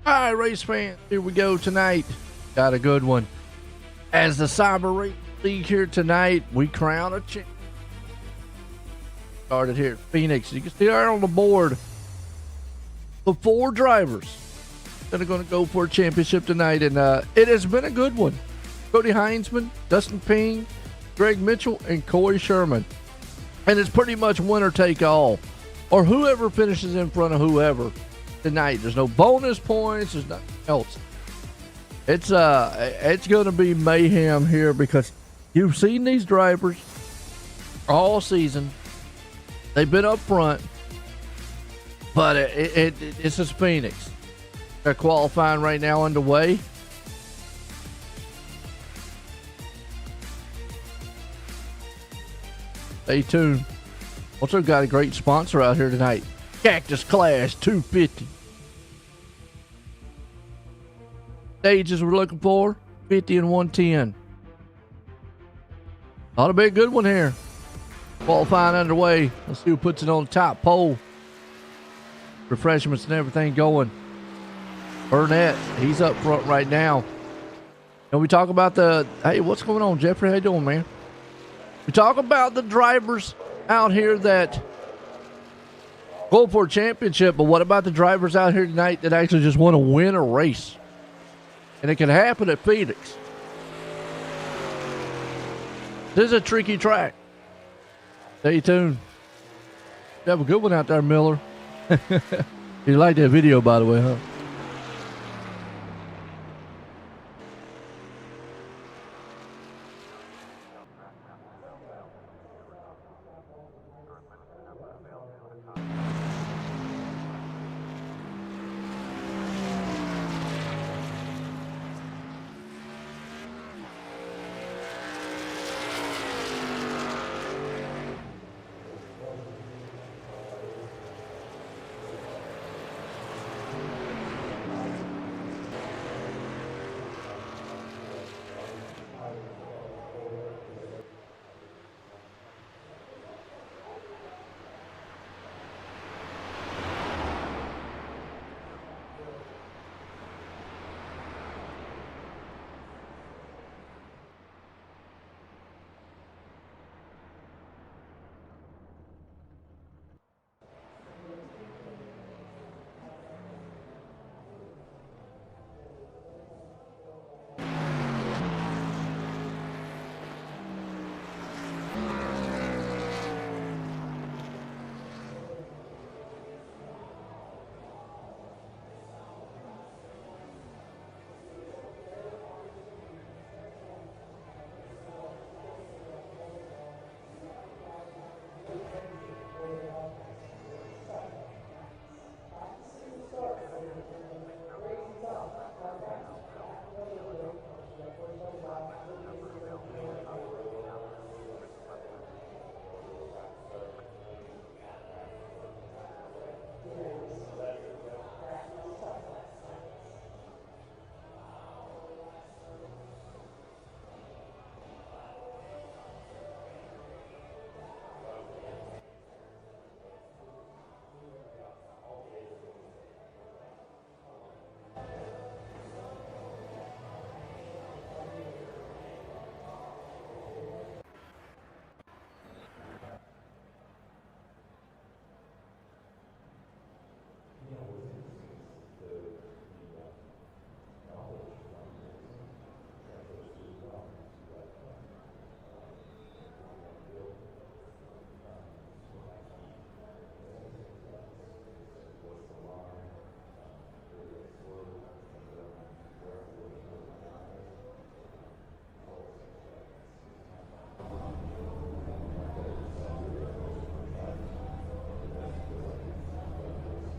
All right, race fans, here we go tonight. Got a good one. As the Cyberr Race League here tonight, we crown a champion. Started here at Phoenix. You can see there on the board the 4 drivers that are going to go for a championship tonight, and it has been a good one. Cody Heinzman, Dustin Ping, Greg Mitchell, and Corey Sherman. And it's pretty much winner take all, or whoever finishes in front of whoever tonight. There's no bonus points. There's nothing else. It's going to be mayhem here because you've seen these drivers all season. They've been up front, but it's just Phoenix. They're qualifying right now underway. Stay tuned. Also got a great sponsor out here tonight. Cactus Clash 250. Stages we're looking for 50 and 110. Ought to be a good one here. Qualifying underway. Let's see who puts it on the top pole. Refreshments and everything going. Burnett, he's up front right now. And we talk about hey, what's going on, Jeffrey? How you doing, man? We talk about the drivers out here that go for a championship, but what about the drivers out here tonight that actually just want to win a race? And it can happen at Phoenix. This is a tricky track. Stay tuned. You have a good one out there, Miller. You like that video, by the way, huh?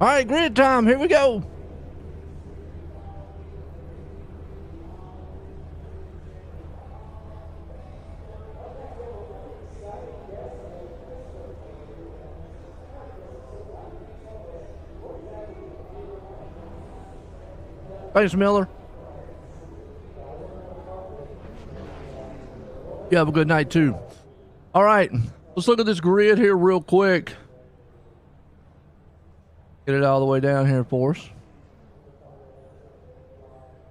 All right, grid time. Here we go. Thanks, Miller. You have a good night, too. All right, let's look at this grid here real quick. Get it all the way down here for us.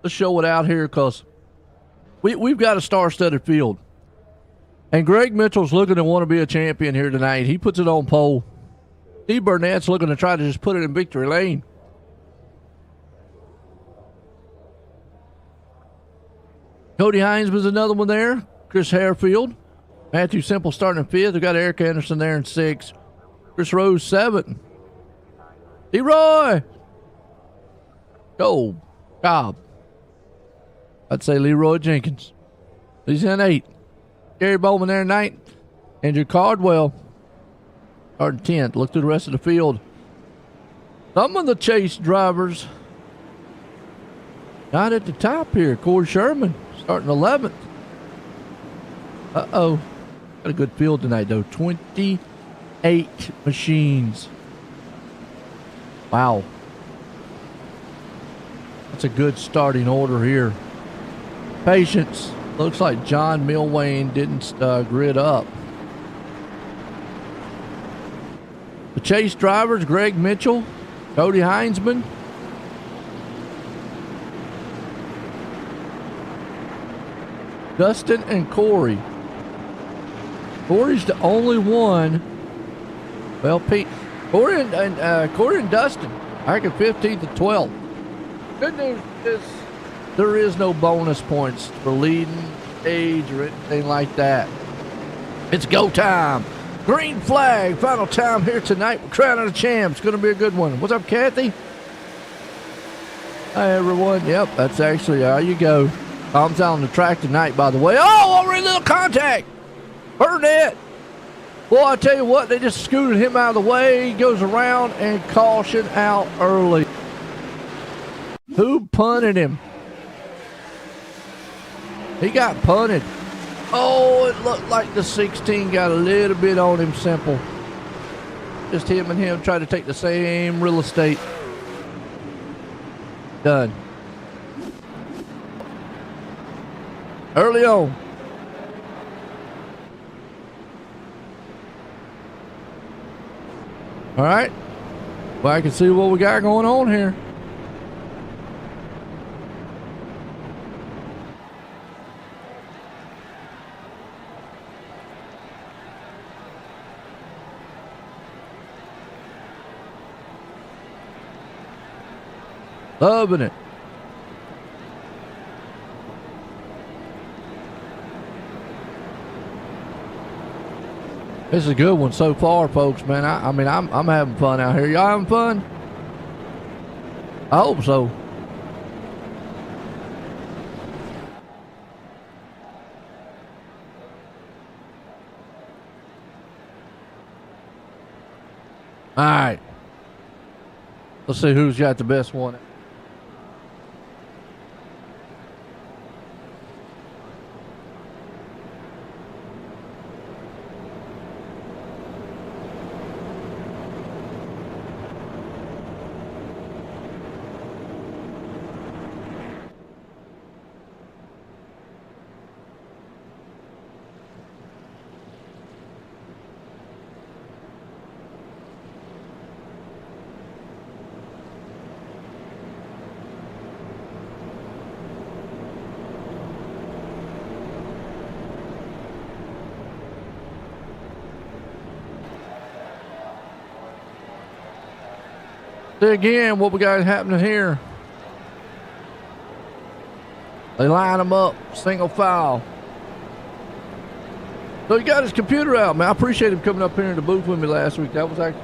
Let's show it out here because we've got a star-studded field. And Greg Mitchell's looking to want to be a champion here tonight. He puts it on pole. Steve Burnett's looking to try to just put it in victory lane. Cody Heinzman's another one there. Chris Harefield. Matthew Simple starting in 5th. We've got Eric Anderson there in 6th. Chris Rose 7th. Leroy. Gold. Cobb. I'd say Leroy Jenkins. He's in 8th. Gary Bowman there in 9th. Andrew Cardwell starting 10th. Look through the rest of the field. Some of the chase drivers not at the top here. Corey Sherman starting 11th. Uh-oh. Got a good field tonight, though. 28 machines. Wow. That's a good starting order here. Patience. Looks like John Milwane didn't grid up. The chase drivers, Greg Mitchell, Cody Heinzman, Dustin and Corey. Corey's the only one. Well, Corey and Dustin, I reckon 15th to 12th. Good news is there is no bonus points for leading, age, or anything like that. It's go time. Green flag, final time here tonight. We're crowning the champs. It's going to be a good one. What's up, Kathy? Hi, everyone. Yep, that's actually how you go. Tom's out on the track tonight, by the way. Oh, already little contact. Burnett. Boy, I tell you what, they just scooted him out of the way. He goes around and caution out early. Who punted him? He got punted. Oh, it looked like the 16 got a little bit on him, Simple. Just him and him try to take the same real estate. Done. Early on. All right. Well, I can see what we got going on here. Loving it. This is a good one so far, folks, man. I mean, I'm having fun out here. Y'all having fun? I hope so. All right. Let's see who's got the best one. Again, what we got happening here. They line them up, single file. So he got his computer out, man. I appreciate him coming up here in the booth with me last week. That was actually.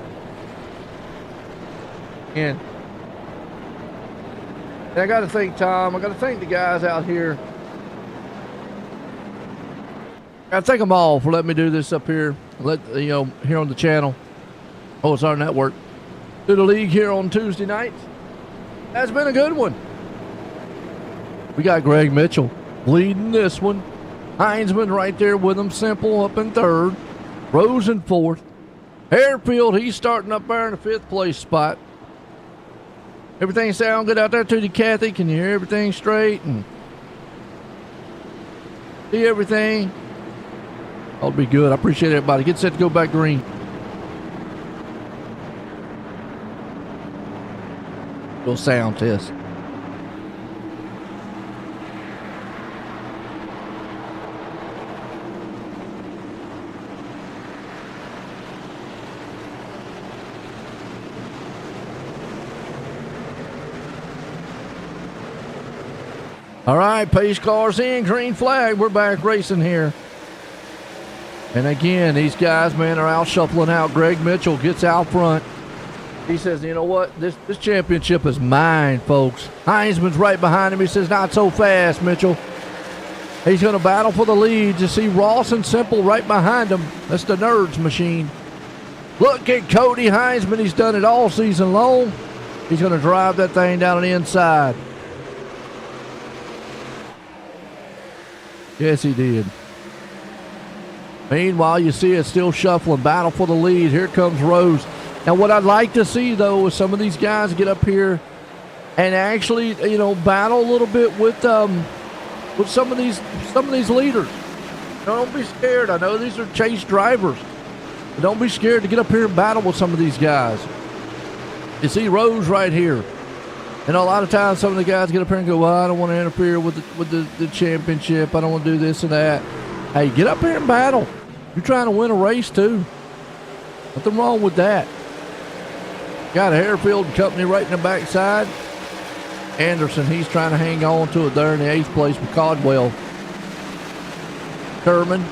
And I got to thank Tom. I got to thank the guys out here. I got to thank them all for letting me do this up here. Here on the channel. Oh, it's our network. to the league here on Tuesday night. Has been a good one. We got Greg Mitchell leading this one. Heinzman right there with him. Simple up in third. Rose in fourth. Harefield, he's starting up there in the fifth place spot. Everything sound good out there to you, Kathy? Can you hear everything straight and see everything? That'll be good. I appreciate everybody. Get set to go back green. Little sound test. All right, pace cars in, green flag. We're back racing here. And again, these guys, man, are out shuffling out. Greg Mitchell gets out front. He says, you know what? This championship is mine, folks. Heinzman's right behind him. He says, not so fast, Mitchell. He's going to battle for the lead. You see Ross and Simple right behind him. That's the Nerds machine. Look at Cody Heinzman. He's done it all season long. He's going to drive that thing down on the inside. Yes, he did. Meanwhile, you see it still shuffling. Battle for the lead. Here comes Rose. Now, what I'd like to see, though, is some of these guys get up here and actually, you know, battle a little bit with some of these leaders. Don't be scared. I know these are chase drivers. But don't be scared to get up here and battle with some of these guys. You see Rose right here. And a lot of times some of the guys get up here and go, well, I don't want to interfere with the championship. I don't want to do this and that. Hey, get up here and battle. You're trying to win a race, too. Nothing wrong with that. Got a Harefield and Company right in the backside. Anderson, he's trying to hang on to it there in the 8th place with Caldwell. Kerman.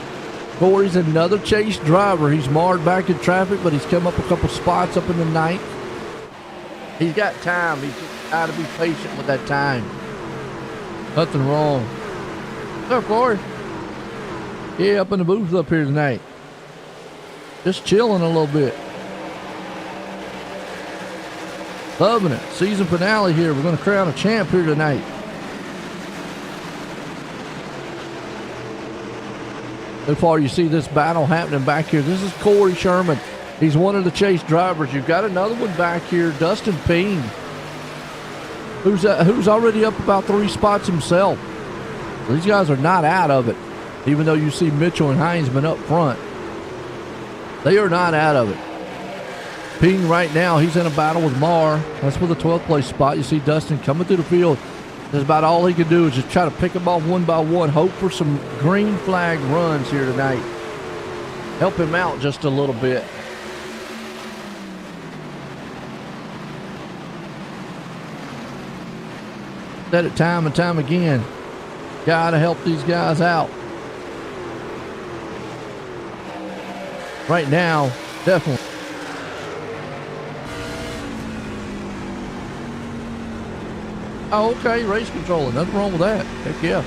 Corey's another chase driver. He's marred back in traffic, but he's come up a couple spots up in the 9th. He's got time. He's just got to be patient with that time. Nothing wrong. What's up, Corey? Yeah, up in the booth up here tonight. Just chilling a little bit. Loving it. Season finale here. We're going to crown a champ here tonight. So far, you see this battle happening back here. This is Corey Sherman. He's one of the chase drivers. You've got another one back here, Dustin Payne, who's already up about 3 spots himself. These guys are not out of it, even though you see Mitchell and Heinzman up front. They are not out of it. Ping right now, he's in a battle with Marr. That's for the 12th place spot. You see Dustin coming through the field. That's about all he can do is just try to pick them off one by one. Hope for some green flag runs here tonight. Help him out just a little bit. Said it time and time again. Gotta help these guys out. Right now, definitely. Oh, okay, race controller. Nothing wrong with that. Heck yeah.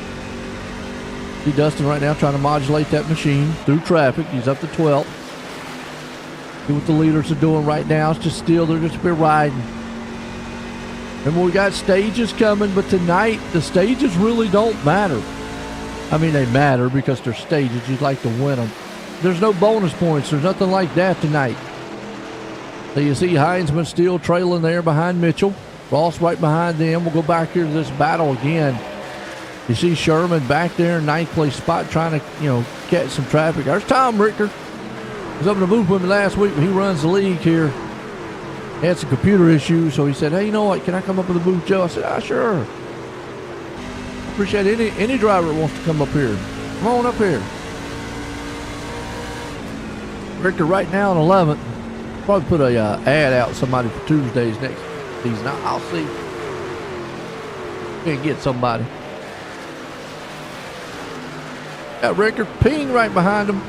See Dustin right now trying to modulate that machine through traffic. He's up to 12th. See what the leaders are doing right now. It's just still, they're just been riding. And we got stages coming, but tonight the stages really don't matter. I mean, they matter because they're stages. You'd like to win them. There's no bonus points. There's nothing like that tonight. So you see Heinzman still trailing there behind Mitchell. Ross right behind them. We'll go back here to this battle again. You see Sherman back there in 9th place spot trying to, catch some traffic. There's Tom Ricker. He was up in the booth with me last week, but he runs the league here. He had some computer issues, so he said, hey, you know what, can I come up in the booth, Joe? I said, sure. Appreciate any driver that wants to come up here. Come on up here. Richter right now in 11th. Probably put a ad out somebody for Tuesdays next season. I'll see. Can't get somebody. Got Ricker Ping right behind him.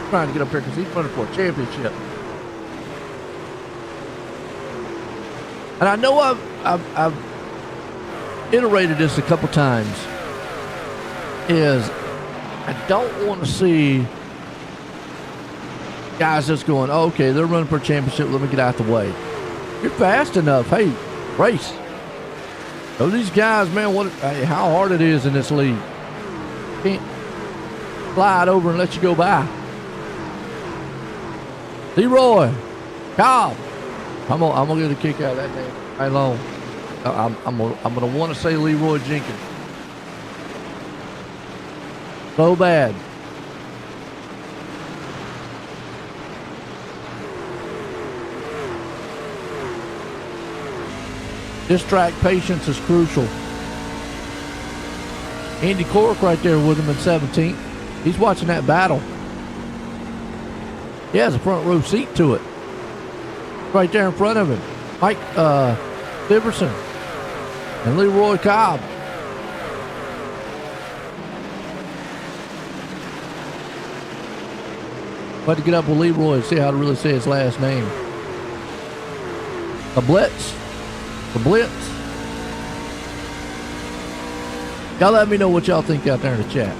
Trying to get up here because he's running for a championship. And I know I've iterated this a couple times, is I don't want to see guys just going, oh, okay, they're running for a championship, let me get out the way. You're fast enough. Hey, race. So these guys, man, how hard it is in this league. Can't slide over and let you go by. Leroy Cobb. I'm gonna get a kick out of that name right long. I'm gonna want to say Leroy Jenkins. So bad. This track patience is crucial. Andy Cork right there with him in 17th. He's watching that battle. He has a front row seat to it. Right there in front of him. Mike Iverson and Leroy Cobb. About to get up with Leroy and see how to really say his last name. The Blitz. The Blitz. Y'all let me know what y'all think out there in the chat.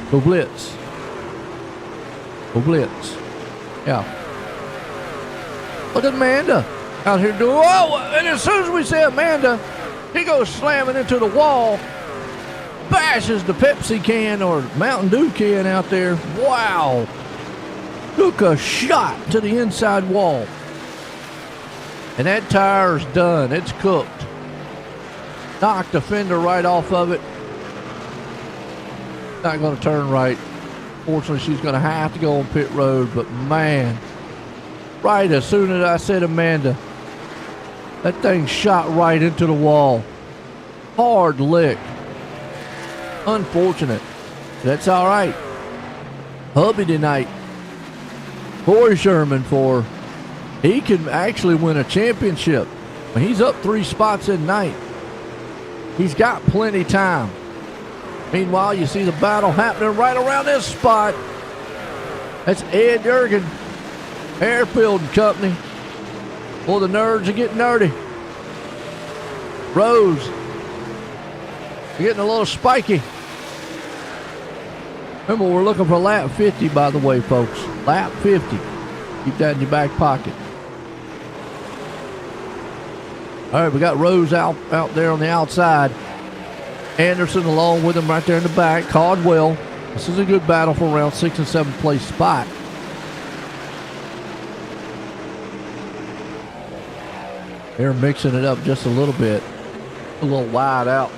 The Blitz. The Blitz. Yeah. Look at Amanda out here doing, oh, and as soon as we say Amanda, he goes slamming into the wall, bashes the Pepsi can or Mountain Dew can out there. Wow. Took a shot to the inside wall. And that tire's done. It's cooked. Knocked the fender right off of it. Not going to turn right. Fortunately, she's going to have to go on pit road. But, man, right as soon as I said Amanda, that thing shot right into the wall. Hard lick. Unfortunate. That's all right. Hubby tonight. Corey Sherman he can actually win a championship. When he's up 3 spots in ninth, he's got plenty time. Meanwhile, you see the battle happening right around this spot. That's Ed Jurgen, Airfield and Company. Well, the nerds are getting nerdy. Rose, you're getting a little spiky. Remember, we're looking for lap 50, by the way, folks. Lap 50. Keep that in your back pocket. All right, we got Rose out there on the outside. Anderson along with him right there in the back. Caldwell. This is a good battle for around 6th and 7th place spot. They're mixing it up just a little bit. A little wide out.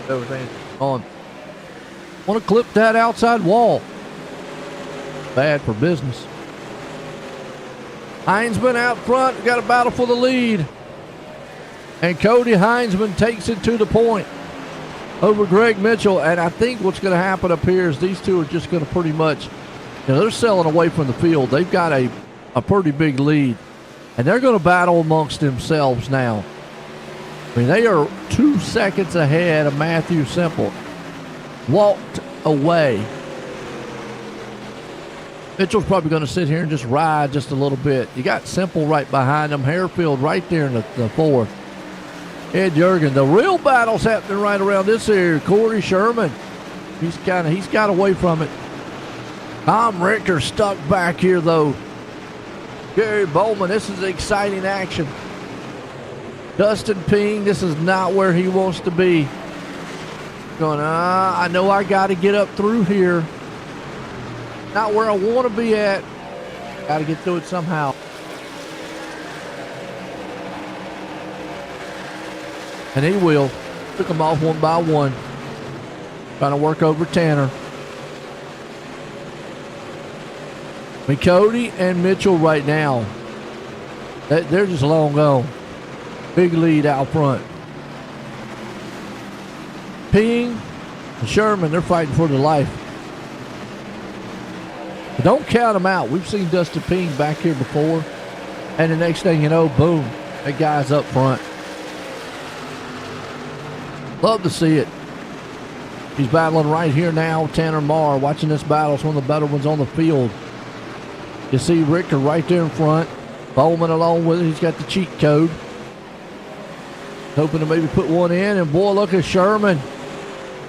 Everything's on. Want to clip that outside wall. Bad for business. Heinzman out front. Got a battle for the lead. And Cody Heinzman takes it to the point over Greg Mitchell. And I think what's going to happen up here is these two are just going to pretty much, they're selling away from the field. They've got a pretty big lead. And they're going to battle amongst themselves now. I mean, they are 2 seconds ahead of Matthew Simple. Walked away. Mitchell's probably going to sit here and just ride just a little bit. You got Simple right behind him. Harefield right there in the 4th. Ed Jurgen. The real battle's happening right around this area. Corey Sherman. He's got away from it. Tom Richter stuck back here though. Gary Bowman. This is exciting action. Dustin Ping. This is not where he wants to be. Going, I know I got to get up through here. Not where I want to be at. Got to get through it somehow. And he will. Took them off one by one. Trying to work over Tanner. I mean, Cody and Mitchell right now, they're just long gone. Big lead out front. Ping and Sherman, they're fighting for their life. But don't count them out. We've seen Dustin Ping back here before. And the next thing you know, boom, that guy's up front. Love to see it. He's battling right here now. Tanner Marr watching this battle. It's one of the better ones on the field. You see Richter right there in front. Bowman along with it. He's got the cheat code. Hoping to maybe put one in. And boy, look at Sherman.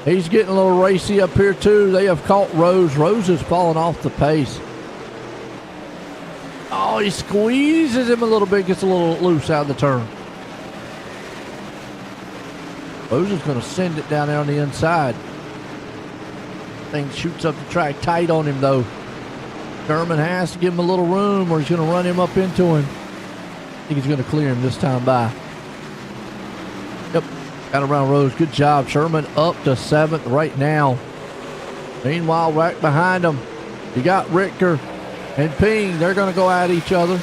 He's getting a little racy up here too. They have caught Rose. Rose is falling off the pace. Oh, he squeezes him a little bit, gets a little loose out of the turn. Rose is going to send it down there on the inside. Thing shoots up the track tight on him, though. Sherman has to give him a little room or he's going to run him up into him. I think he's going to clear him this time by. Yep, got around Rose. Good job. Sherman up to 7th right now. Meanwhile, right behind him, you got Richter and Ping. They're going to go at each other.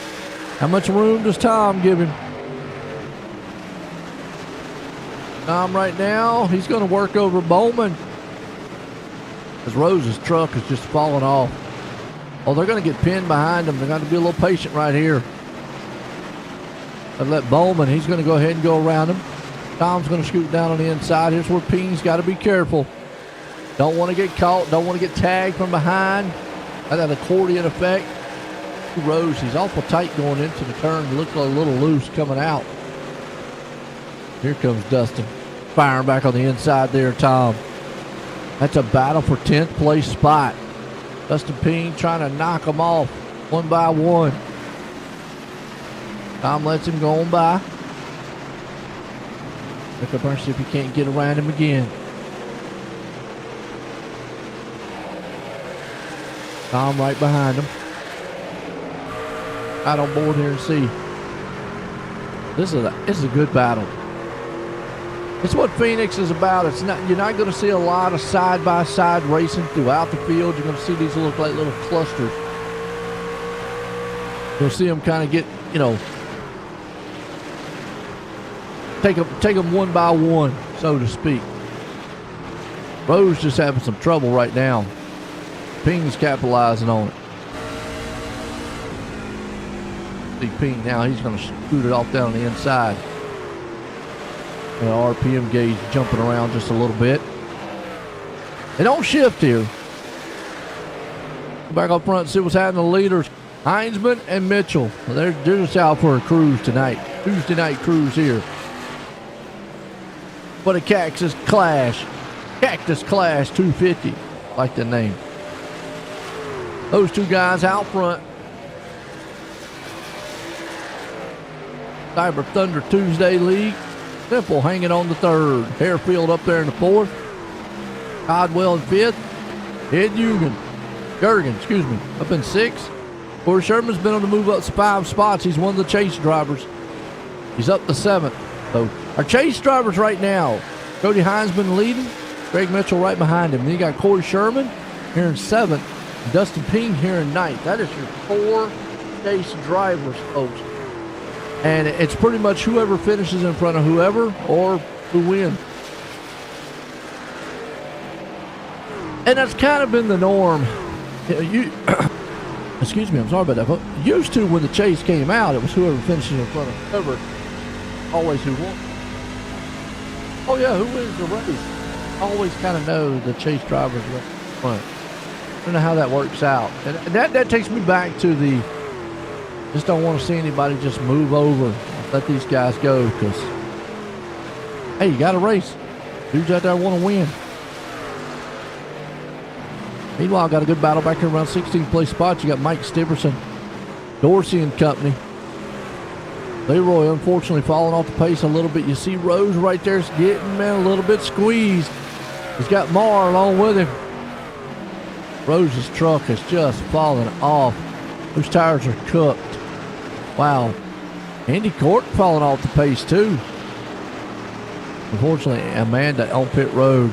How much room does Tom give him? Tom right now, he's going to work over Bowman. As Rose's truck is just falling off. Oh, they're going to get pinned behind them. They're going to be a little patient right here. And let Bowman, he's going to go ahead and go around him. Tom's going to scoot down on the inside. Here's where Ping's got to be careful. Don't want to get caught. Don't want to get tagged from behind. That accordion effect. Rose, he's awful tight going into the turn. He looked a little loose coming out. Here comes Dustin. Firing back on the inside there, Tom. That's a battle for 10th place spot. Dustin Ping trying to knock them off one by one. Tom lets him go on by. Look up and see if he can't get around him again. Tom right behind him. Out on board here and see. This is a good battle. It's what Phoenix is about. It's not, you're not going to see a lot of side-by-side racing throughout the field. You're going to see these look like little clusters. You'll see them kind of get, take them one by one, so to speak. Rose just having some trouble right now. Ping's capitalizing on it. See Ping now, he's going to scoot it off down the inside. The RPM gauge jumping around just a little bit. They don't shift here. Go back up front and see what's happening to the leaders. Heinzman and Mitchell. They're just out for a cruise tonight. Tuesday night cruise here. What a Cactus Clash. Cactus Clash 250. Like the name. Those two guys out front. Cyberr Thunder Tuesday League. Simple hanging on the 3rd. Harefield up there in the 4th. Codwell in 5th. Ed Gergen, up in 6th. Corey Sherman's been on the move up 5 spots. He's one of the chase drivers. He's up to 7th. So our chase drivers right now, Cody Heinzman leading, Greg Mitchell right behind him. Then you got Corey Sherman here in 7th, and Dustin Ping here in 9th. That is your 4 chase drivers, folks. And it's pretty much whoever finishes in front of whoever or who wins. And that's kind of been the norm. Excuse me, I'm sorry about that. But used to, when the chase came out, it was whoever finishes in front of whoever, always who won. Oh yeah, who wins the race? Always kind of know the chase drivers in front. I don't know how that works out. And that takes me back to the, just don't want to see anybody just move over. Let these guys go, because, hey, you got a race. Dudes out there want to win. Meanwhile, got a good battle back here around 16th place spots. You got Mike Stiverson, Dorsey and company. Leroy, unfortunately, falling off the pace a little bit. You see Rose right there getting, man, a little bit squeezed. He's got Marr along with him. Rose's truck is just falling off. Those tires are cooked. Wow. Andy Court falling off the pace, too. Unfortunately, Amanda on pit road.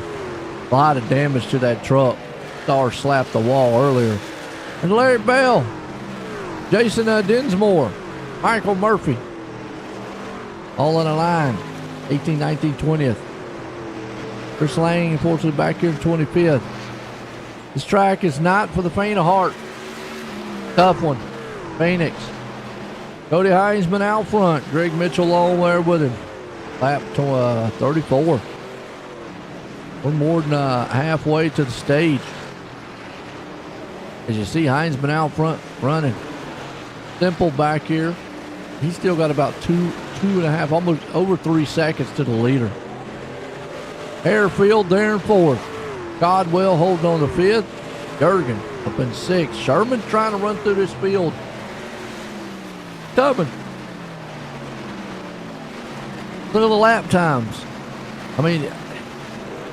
A lot of damage to that truck. Star slapped the wall earlier. And Larry Bell, Jason Dinsmore, Michael Murphy, all in a line. 18, 19, 20th. Chris Lang, unfortunately, back here in 25th. This track is not for the faint of heart. Tough one. Phoenix. Cody Heinzman out front. Greg Mitchell all there with him. Lap 34. We're more than halfway to the stage. As you see, Heinzman out front running. Simple back here. He's still got about two and a half, almost over 3 seconds to the leader. Harefield there in 4th. Codwell holding on to 5th. Gergen up in 6th. Sherman trying to run through this field. coming. Look at the lap times. I mean,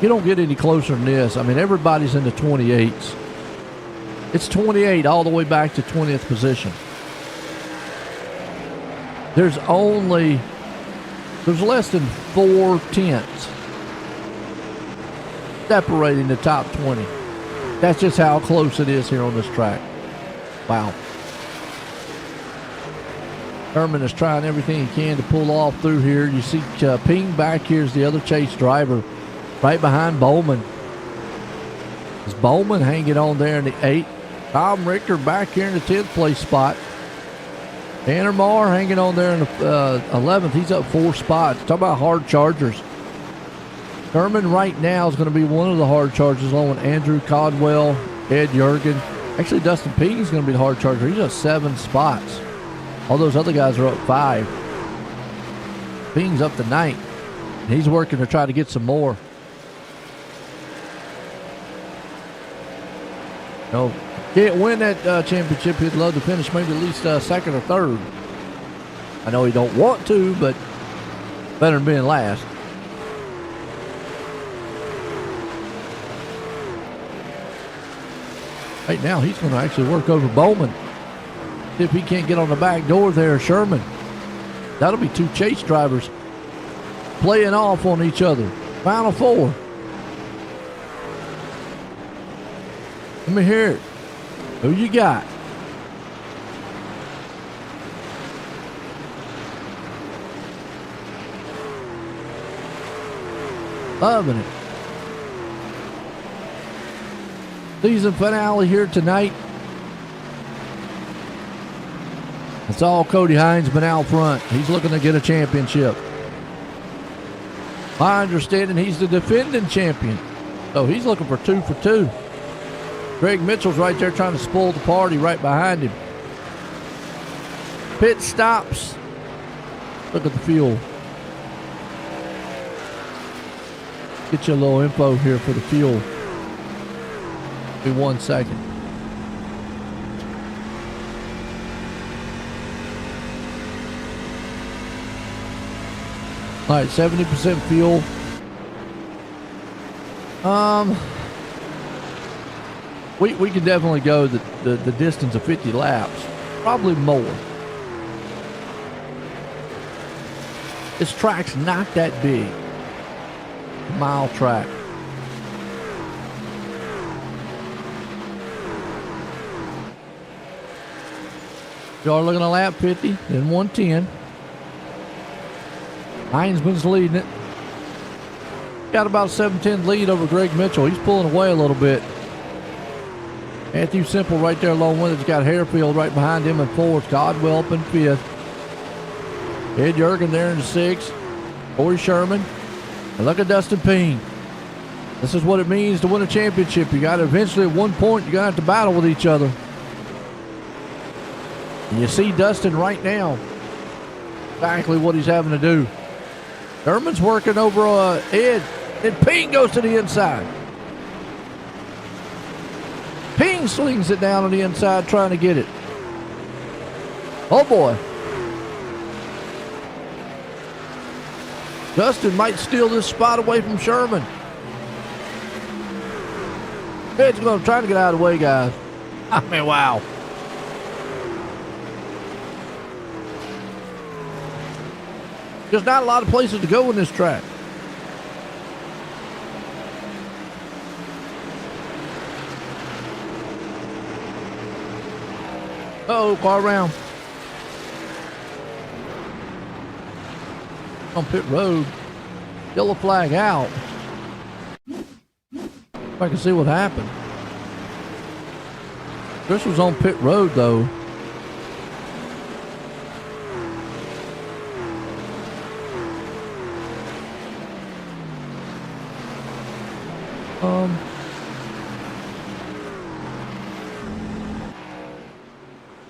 you don't get any closer than this. I mean, everybody's in the 28s. It's 28 all the way back to 20th position. There's less than 4 tenths separating the top 20. That's just how close it is here on this track. Wow. Herman is trying everything he can to pull off through here. You see Ping back here is the other chase driver right behind Bowman. Is Bowman hanging on there in the 8th? Tom Richter back here in the 10th place spot. Tanner Marr hanging on there in the 11th. He's up 4 spots. Talk about hard chargers. Herman right now is going to be one of the hard chargers along with Andrew Codwell, Ed Jurgen. Actually, Dustin Ping is going to be the hard charger. He's up 7 spots. All those other guys are up 5. Ping's up to 9th. And he's working to try to get some more. No, can't win that championship. He'd love to finish maybe at least 2nd or 3rd. I know he don't want to, but better than being last. Right now, he's going to actually work over Bowman. See if he can't get on the back door there, Sherman. That'll be 2 chase drivers playing off on each other. Final 4. Let me hear it. Who you got? Loving it. Season finale here tonight. It's all Cody Heinzman out front. He's looking to get a championship. My understanding, he's the defending champion. So he's looking for 2 for 2. Greg Mitchell's right there trying to spoil the party right behind him. Pit stops. Look at the fuel. Get you a little info here for the fuel. Be 1 second. All right, 70% fuel. We can definitely go the distance of 50 laps, probably more. This track's not that big. Mile track. Y'all are looking at lap 50, then 110. Heinzman's leading it. Got about a 7-10 lead over Greg Mitchell. He's pulling away a little bit. Matthew Simple right there along with it. He's got Harefield right behind him in 4th. Godwell up in 5th. Ed Jurgen there in the 6th. Corey Sherman. And look at Dustin Ping. This is what it means to win a championship. You got to eventually, at one point, you're going to have to battle with each other. And you see Dustin right now. Exactly what he's having to do. Sherman's working over Ed. And Ping goes to the inside. Ping slings it down on the inside trying to get it. Oh boy. Dustin might steal this spot away from Sherman. Ed's going to try to get out of the way, guys. I mean, wow. There's not a lot of places to go in this track. Uh-oh, car around. On pit road. Yellow flag out. If I can see what happened. This was on pit road, though.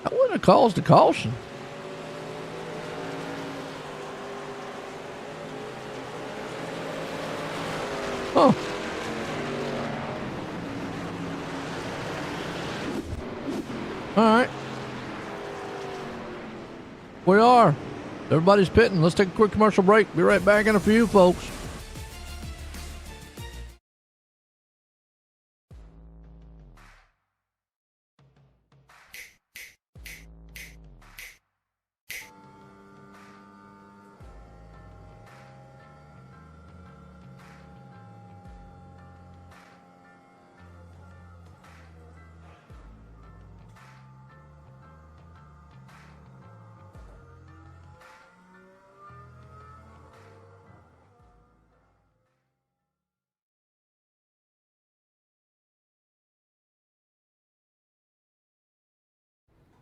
I wouldn't have caused a caution. Oh. All right. We are. Everybody's pitting. Let's take a quick commercial break. Be right back in a few, folks.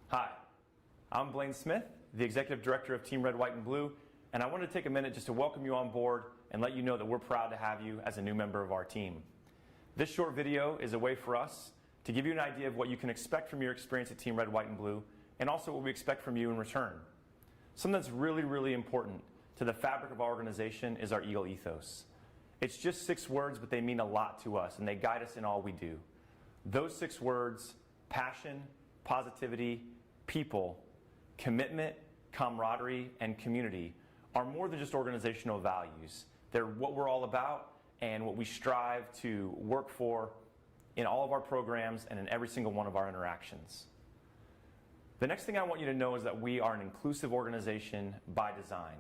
Hi, I'm Blaine Smith, the Executive Director of Team Red, White, and Blue, and I wanted to take a minute just to welcome you on board and let you know that we're proud to have you as a new member of our team. This short video is a way for us to give you an idea of what you can expect from your experience at Team Red, White, and Blue, and also what we expect from you in return. Something that's really, really important to the fabric of our organization is our Eagle ethos. It's just 6 words, but they mean a lot to us, and they guide us in all we do. Those 6 words: passion, positivity, people, commitment, camaraderie, and community are more than just organizational values. They're what we're all about and what we strive to work for in all of our programs and in every single one of our interactions. The next thing I want you to know is that we are an inclusive organization by design.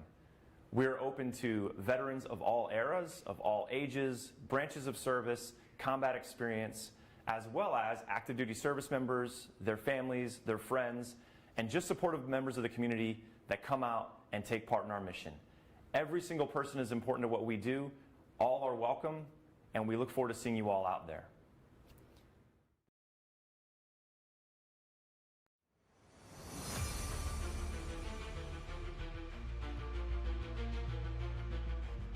We're open to veterans of all eras, of all ages, branches of service, combat experience, as well as active duty service members, their families, their friends, and just supportive members of the community that come out and take part in our mission. Every single person is important to what we do. All are welcome, and we look forward to seeing you all out there.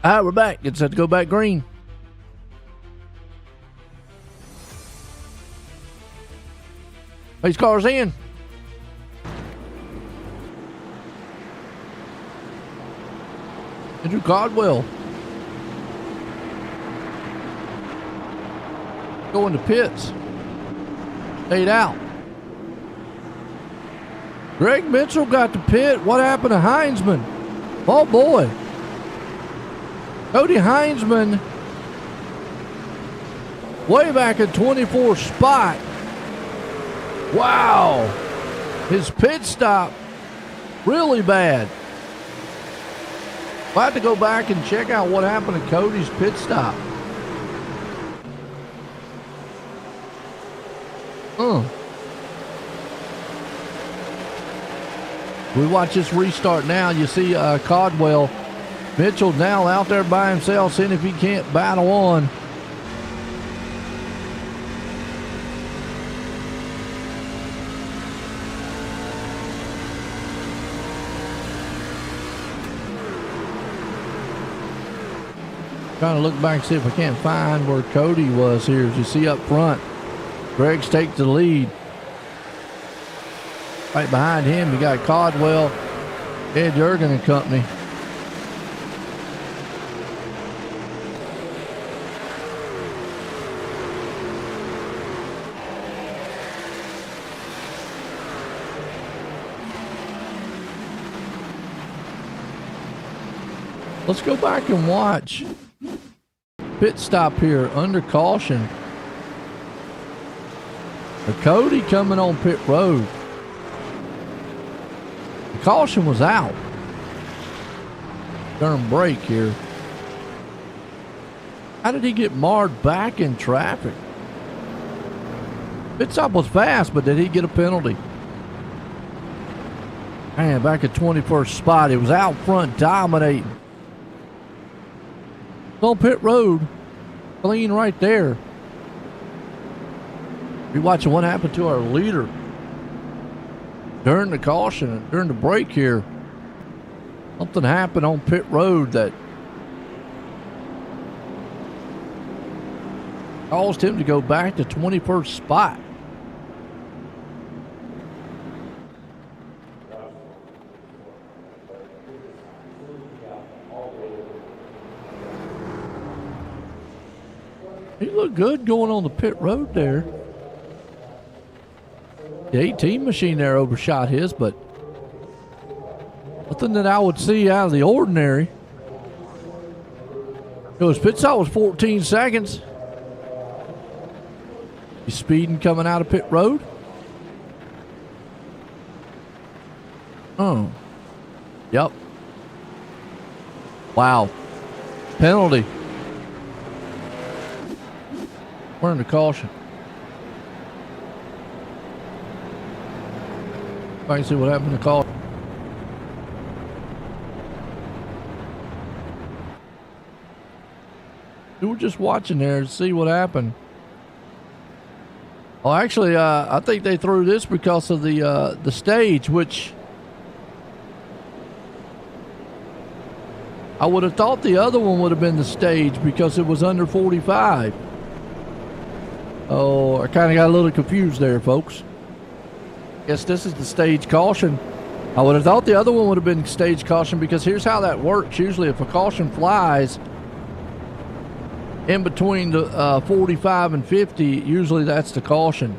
All right, we're back. It's set to go back green. These cars in. Andrew Caldwell going to pits. Stayed out. Greg Mitchell got to pit. What happened to Heinzman? Oh boy. Cody Heinzman way back at 24th spot. Wow. His pit stop really bad. We'll have to go back and check out what happened to Cody's pit stop. We watch this restart now. You see Caldwell. Mitchell now out there by himself, seeing if he can't battle on. Trying to look back and see if I can't find where Cody was here. As you see up front, Greg's takes the lead. Right behind him, you got Caldwell, Ed Jurgen and company. Let's go back and watch pit stop here under caution. Cody coming on pit road. The caution was out during break here. How did he get marred back in traffic? Pit stop was fast, but did he get a penalty? Man, back at 21st spot. He was out front dominating. On pit road, clean right there. Be watching what happened to our leader during the caution, during the break here. Something happened on pit road that caused him to go back to 21st spot. He looked good going on the pit road there. The 18 machine there overshot his, but Nothing that I would see out of the ordinary. His pit stop was 14 seconds. He's speeding coming out of pit road. Oh. Yep. Wow. Penalty. We're under caution. I can see what happened to the call. We were just watching there to see what happened. Well, actually, I think they threw this because of the stage, which I would have thought the other one would have been the stage because it was under 45. Oh, I kind of got a little confused there, folks. Guess this is the stage caution. I would have thought the other one would have been stage caution because here's how that works. Usually if a caution flies in between the 45 and 50, usually that's the caution.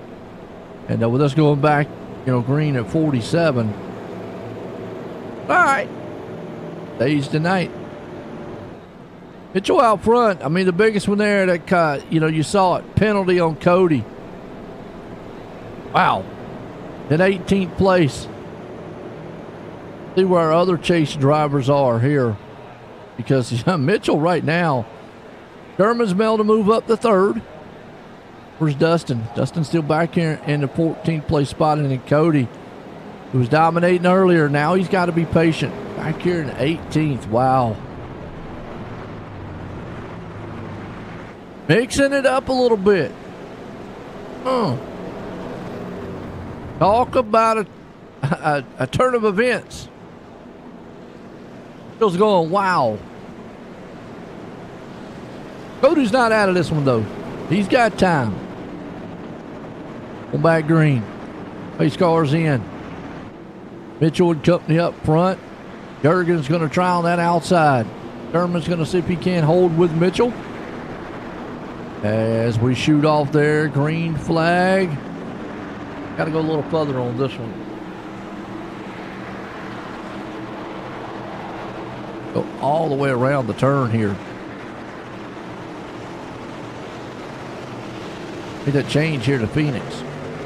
And with us going back, green at 47. All right. Stage tonight. Mitchell out front. I mean, the biggest one there that, you saw it. Penalty on Cody. Wow. In 18th place. See where our other chase drivers are here. Because Mitchell right now, Sherman's able to move up to third. Where's Dustin? Dustin's still back here in the 14th place spot. And then Cody, who was dominating earlier, now he's got to be patient. Back here in 18th. Wow. Mixing it up a little bit. Talk about a turn of events. Feels going, wow. Cody's not out of this one, though. He's got time. On back green. Pace cars in. Mitchell and company up front. Jurgen's going to try on that outside. Sherman's going to see if he can hold with Mitchell. As we shoot off there, green flag. Got to go a little further on this one. Go all the way around the turn here. Need that change here to Phoenix.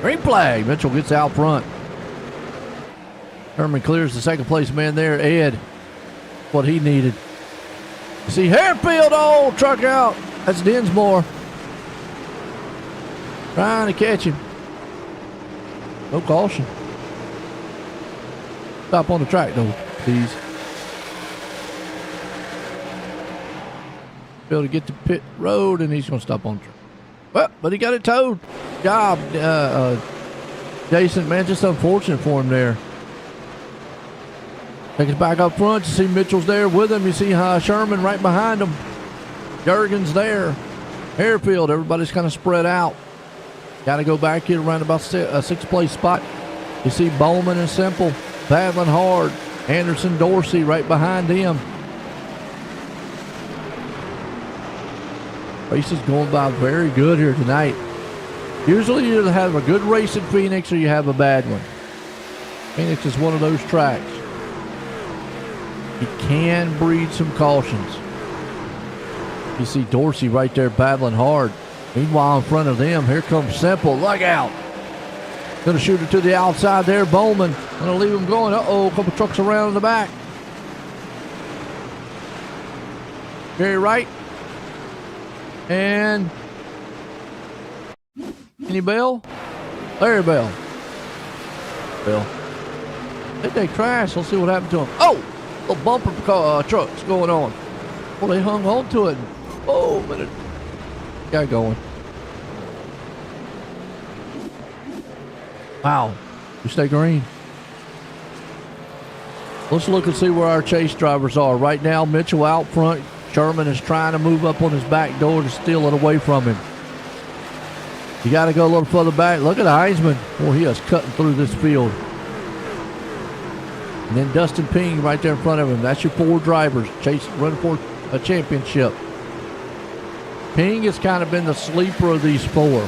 Green flag. Mitchell gets out front. Herman clears the second place man there. Ed, what he needed. You see Harefield, oh, truck out. That's Dinsmore. Trying to catch him. No caution. Stop on the track though, please. Be able to get to pit road and he's going to stop on the track. Well, but he got it towed. Job, Jason, man, just unfortunate for him there. Take us back up front. You see Mitchell's there with him. You see Sherman right behind him. Jurgen's there. Harefield, everybody's kind of spread out. Got to go back here around about a sixth place spot. You see Bowman and Simple battling hard. Anderson, Dorsey right behind him. Race is going by very good here tonight. Usually you either have a good race at Phoenix or you have a bad one. Phoenix is one of those tracks. You can breed some cautions. You see Dorsey right there battling hard. Meanwhile, in front of them, here comes Simple. Look out. Going to shoot it to the outside there. Bowman going to leave him going. Uh-oh, a couple trucks around in the back. Very right. And any Bell? Larry Bell. Bell. Did they crash? Let's see what happened to him. Oh! Little bumper trucks going on. Well, they hung on to it. Oh, but it got going. Wow. You stay green. Let's look and see where our chase drivers are. Right now, Mitchell out front. Sherman is trying to move up on his back door to steal it away from him. You got to go a little further back. Look at Heisman. Boy, he is cutting through this field. And then Dustin Ping right there in front of him. That's your four drivers running for a championship. Ping has kind of been the sleeper of these four.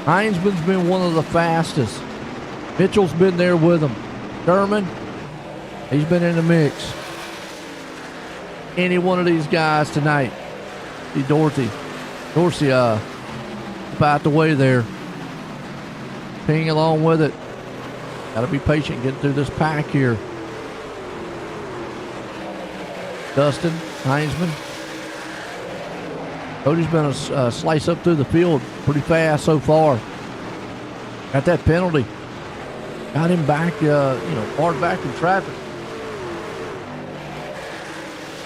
Heisman's been one of the fastest. Mitchell's been there with him. Sherman, he's been in the mix. Any one of these guys tonight. See Dorsey about the way there. Ping along with it. Got to be patient getting through this pack here. Dustin Heinzman. Cody's been a slice up through the field pretty fast so far. Got that penalty. Got him back, far back in traffic.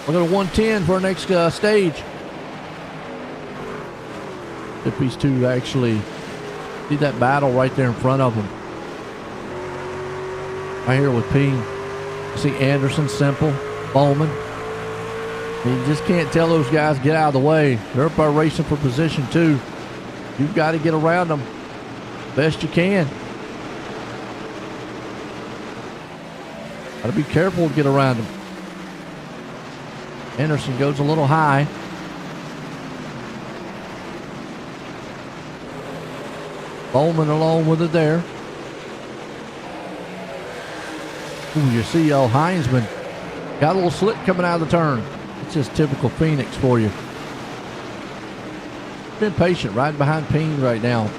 We're going to 110 for our next stage. If these two actually see that battle right there in front of them. Right here with Ping. You see Anderson, Simple, Bowman. You just can't tell those guys get out of the way. They're up there racing for position 2. You've got to get around them best you can. Got to be careful to get around them. Anderson goes a little high. Bowman along with it there. Ooh, you see Heinzman got a little slick coming out of the turn. It's just typical Phoenix for you. Been patient right behind Ping right now.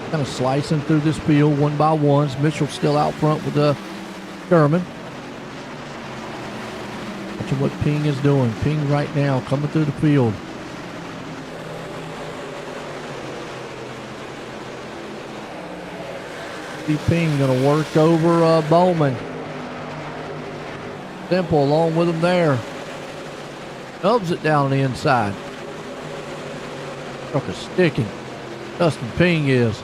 Kind of slicing through this field one by ones. Mitchell's still out front with Sherman. Watching what Ping is doing. Ping right now coming through the field. See Ping going to work over Bowman. Simple along with him there. Nubs it down the inside. Truck is sticking. Dustin Ping is.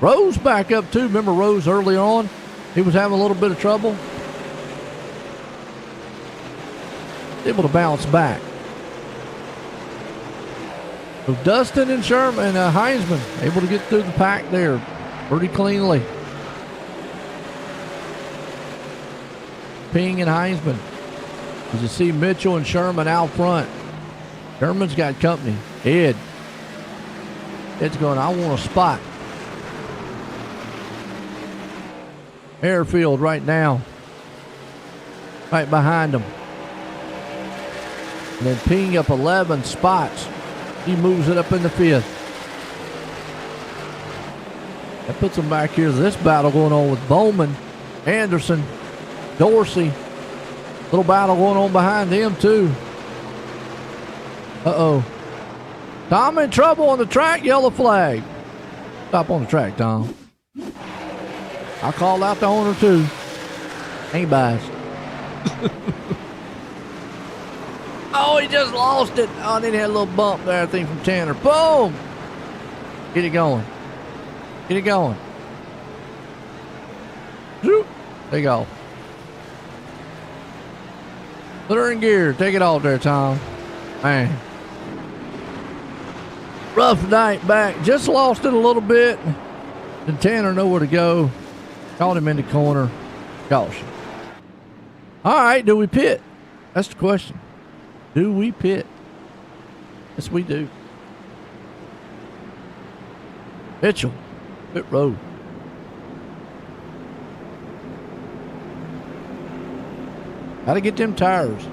Rose back up too. Remember Rose early on? He was having a little bit of trouble. Able to bounce back. So Dustin and Sherman and Heinzman able to get through the pack there pretty cleanly. Ping and Heinzman. As you see Mitchell and Sherman out front. Sherman's got company. Ed's going, I want a spot. Airfield right now. Right behind him. And then Ping up 11 spots. He moves it up in the 5th. That puts him back here. This battle going on with Bowman, Anderson, Dorsey. Little battle going on behind them too. Uh-oh. Tom in trouble on the track. Yellow flag. Stop on the track, Tom. I called out the owner too. Ain't biased. Oh, he just lost it. Oh, then he had a little bump there, I think, from Tanner. Boom! Get it going. Get it going. Zoop. There you go. Put her in gear. Take it off there, Tom. Man. Rough night back. Just lost it a little bit. And Tanner nowhere to go. Caught him in the corner. Caution. All right, do we pit? That's the question. Do we pit? Yes, we do. Mitchell, pit road. Got to get them tires.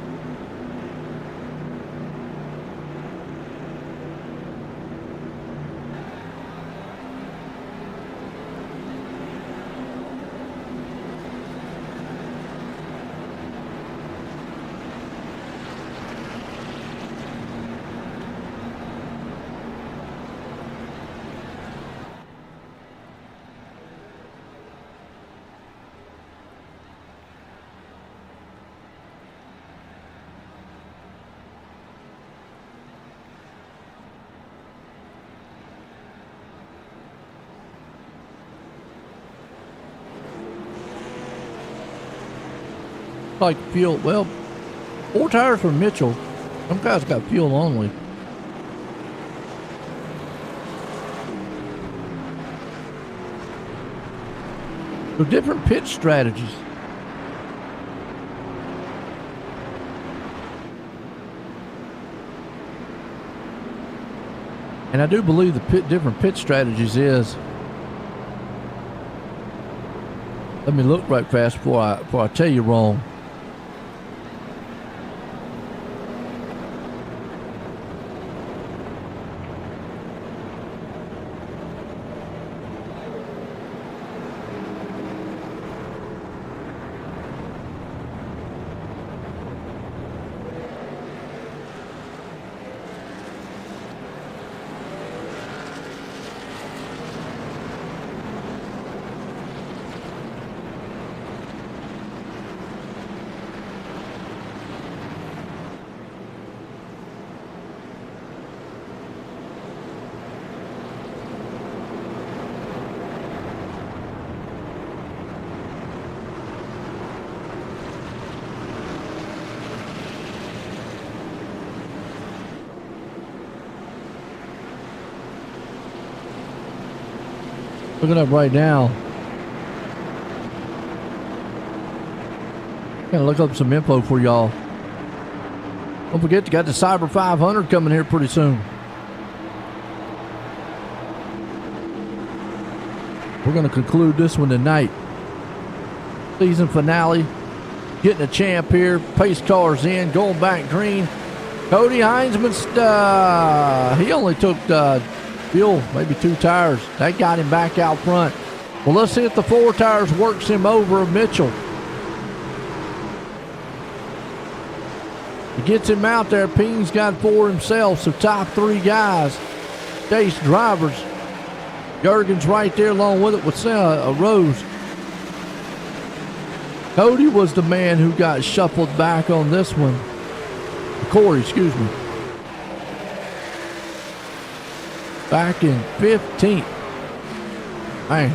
Like fuel. Well, 4 tires for Mitchell. Some guys got fuel only. So different pit strategies. And I do believe the different pit strategies is Let me look right fast before I tell you wrong. Looking up right now. Gotta look up some info for y'all. Don't forget, you got the Cyberr 500 coming here pretty soon. We're gonna conclude this one tonight. Season finale. Getting a champ here. Pace cars in. Going back green. Cody Heinzman, he only took fuel, maybe 2 tires. That got him back out front. Well, let's see if the 4 tires works him over Mitchell. He gets him out there. Ping's got 4 himself, so top 3 guys. Chase drivers. Jurgen's right there along with it with Rose. Cody was the man who got shuffled back on this one. Corey, excuse me. Back in 15th. Man.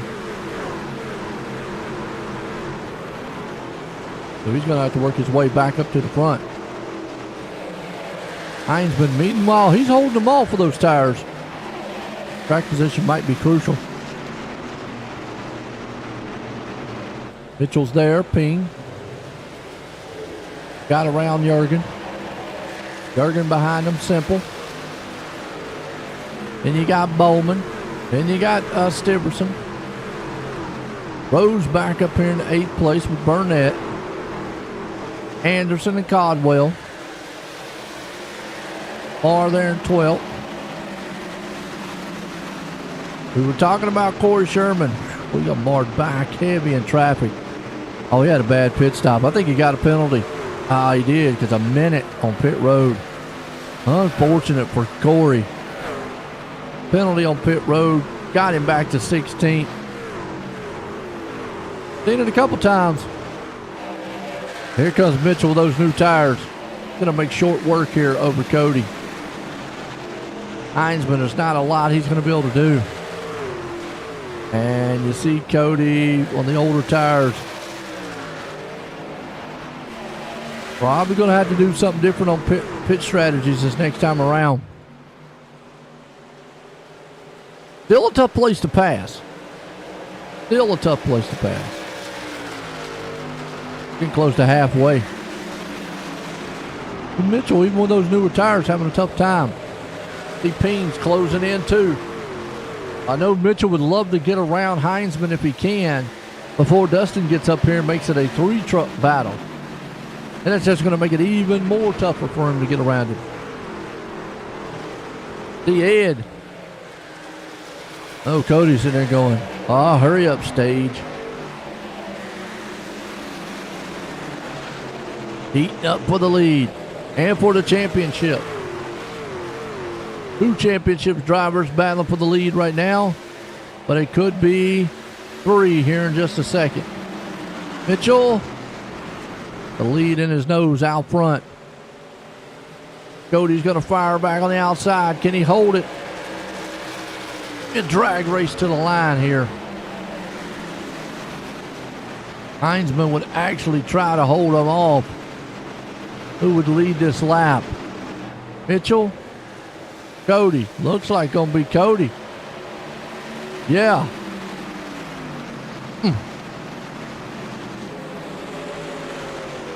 So he's going to have to work his way back up to the front. Heinzman, meanwhile, he's holding them all for those tires. Track position might be crucial. Mitchell's there, Ping. Got around Jurgen. Jurgen behind him, Simple. Then you got Bowman. Then you got Stiverson. Rose back up here in the 8th place with Burnett. Anderson and Codwell. Are there in 12th. We were talking about Corey Sherman. We got marred back heavy in traffic. Oh, he had a bad pit stop. I think he got a penalty. He did, because a minute on pit road. Unfortunate for Corey. Penalty on pit road. Got him back to 16th. Seen it a couple times. Here comes Mitchell with those new tires. Going to make short work here over Cody. Heinzman, there's not a lot he's going to be able to do. And you see Cody on the older tires. Probably going to have to do something different on pit strategies this next time around. Still a tough place to pass. Still a tough place to pass. Getting close to halfway. Mitchell, even with those newer tires, having a tough time. See Ping's closing in too. I know Mitchell would love to get around Heinzman if he can before Dustin gets up here and makes it a 3-truck battle. And that's just going to make it even more tougher for him to get around him. See Ed. Oh, Cody's in there going, hurry up, stage. Heating up for the lead and for the championship. 2 championship drivers battling for the lead right now, but it could be 3 here in just a second. Mitchell, the lead in his nose out front. Cody's going to fire back on the outside. Can he hold it? A drag race to the line here. Heinzman would actually try to hold him off. Who would lead this lap? Mitchell? Cody. Looks like going to be Cody. Yeah.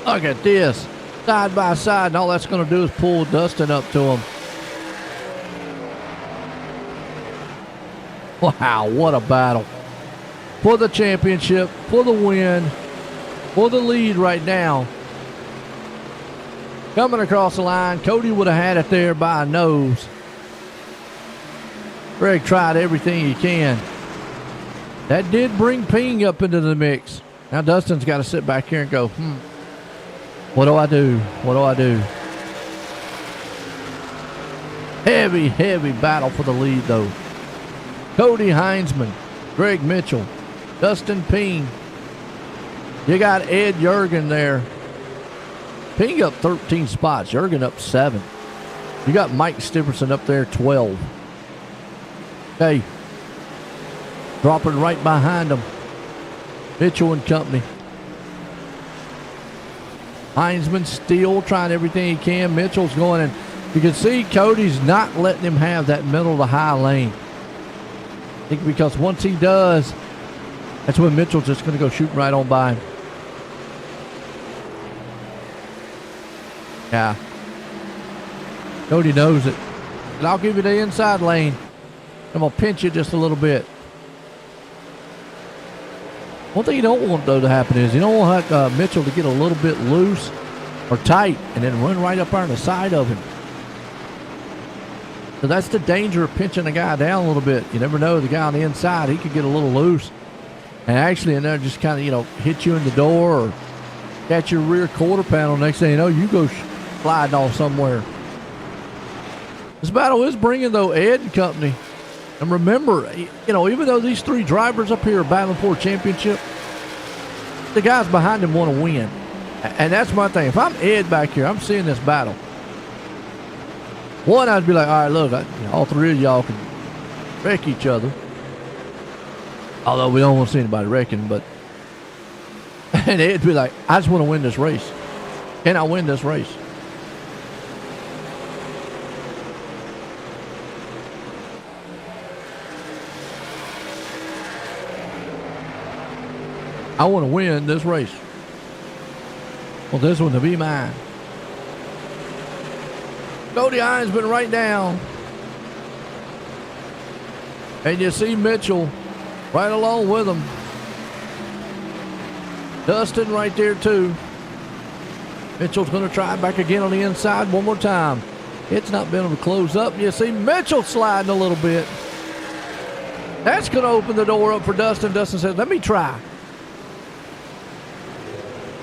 Look at this. Side by side, and all that's going to do is pull Dustin up to him. Wow, what a battle. for the championship, for the win, for the lead right now. Coming across the line, Cody would have had it there by a nose. Greg tried everything he can. That did bring Ping up into the mix. Now Dustin's got to sit back here and go, what do I do? What do I do? Heavy, heavy battle for the lead, though. Cody Heinzman, Greg Mitchell, Dustin Ping. You got Ed Jurgen there. Ping up 13 spots. Jurgen up 7. You got Mike Stipperson up there 12. Okay. Dropping right behind them. Mitchell and company. Heinzman still trying everything he can. Mitchell's going, and you can see Cody's not letting him have that middle to high lane. I think because once he does, that's when Mitchell's just going to go shooting right on by him. Yeah. Cody knows it. And I'll give you the inside lane. I'm going to pinch you just a little bit. One thing you don't want, though, to happen is you don't want Mitchell to get a little bit loose or tight and then run right up there on the side of him. So that's the danger of pinching a guy down a little bit. You never know, the guy on the inside, he could get a little loose and actually in there just kind of, hit you in the door or catch your rear quarter panel. Next thing you know, you go sliding off somewhere. This battle is bringing, though, Ed and company. And remember, even though these 3 drivers up here are battling for a championship, the guys behind them want to win. And that's my thing. If I'm Ed back here, I'm seeing this battle. One, I'd be like, all right, look, all 3 of y'all can wreck each other. Although we don't want to see anybody wrecking, but. And Ed'd be like, I just want to win this race. Can I win this race? I want to win this race. Well, this one to be mine. Cody Heinzman right down. And you see Mitchell right along with him. Dustin right there too. Mitchell's going to try back again on the inside one more time. It's not been able to close up. You see Mitchell sliding a little bit. That's going to open the door up for Dustin. Dustin says, let me try.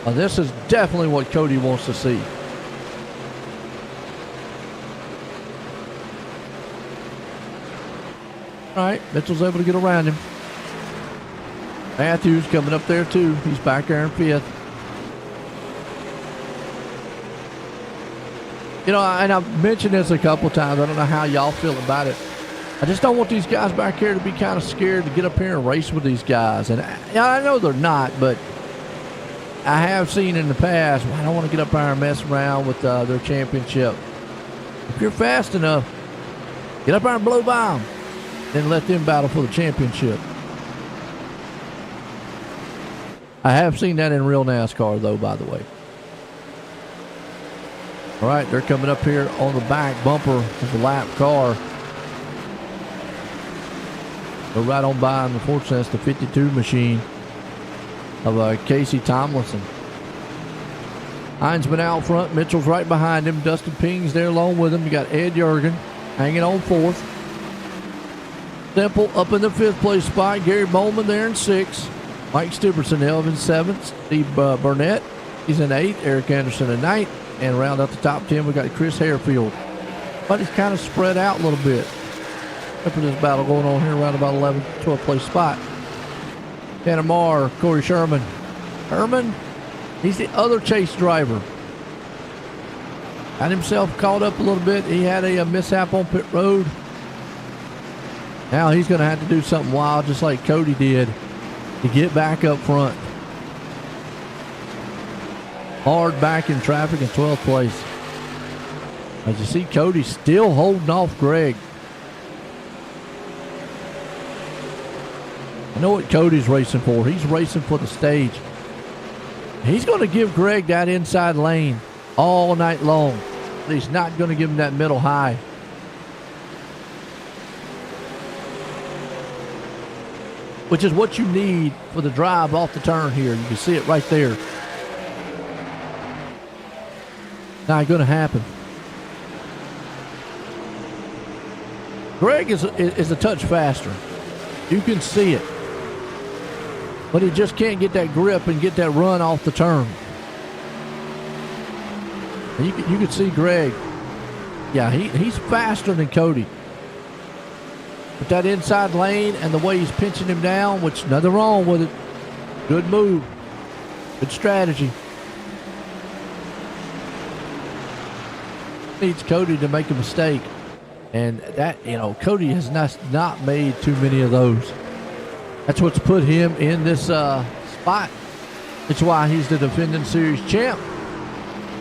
Well, this is definitely what Cody wants to see. All right, Mitchell's able to get around him. Matthews coming up there too. He's back there in 5th. And I've mentioned this a couple times. I don't know how y'all feel about it. I just don't want these guys back here to be kind of scared to get up here and race with these guys. And I know they're not, but I have seen in the past, I don't want to get up there and mess around with their championship. If you're fast enough, get up there and blow by them. Then let them battle for the championship. I have seen that in real NASCAR, though, by the way. All right, they're coming up here on the back bumper of the lap car. Go right on by, and unfortunately, that's the 52 machine of Casey Tomlinson. Heinzman out front. Mitchell's right behind him. Dustin Ping's there along with him. You got Ed Jurgen hanging on 4th. Temple up in the 5th place spot. Gary Bowman there in 6th. Mike Stipperson in 7th. Steve Burnett, he's in 8th. Eric Anderson in 9th. And round out the top 10, we got Chris Harefield. But he's kind of spread out a little bit. Up in this battle going on here around about 11th, 12th place spot. Panamar, Corey Sherman. Herman, he's the other chase driver. Got himself caught up a little bit. He had a mishap on pit road. Now he's going to have to do something wild, just like Cody did, to get back up front. Hard back in traffic in 12th place. As you see, Cody still holding off Greg. I know what Cody's racing for. He's racing for the stage. He's going to give Greg that inside lane all night long. But he's not going to give him that middle high. which is what you need for the drive off the turn here. You can see it right there. Not going to happen. Greg is a touch faster. You can see it. But he just can't get that grip and get that run off the turn. And you can see Greg. Yeah, he's faster than Cody. But that inside lane and the way he's pinching him down, which nothing wrong with it. Good move. Good strategy. Needs Cody to make a mistake. And that, Cody has not made too many of those. That's what's put him in this spot. It's why he's the defending series champ.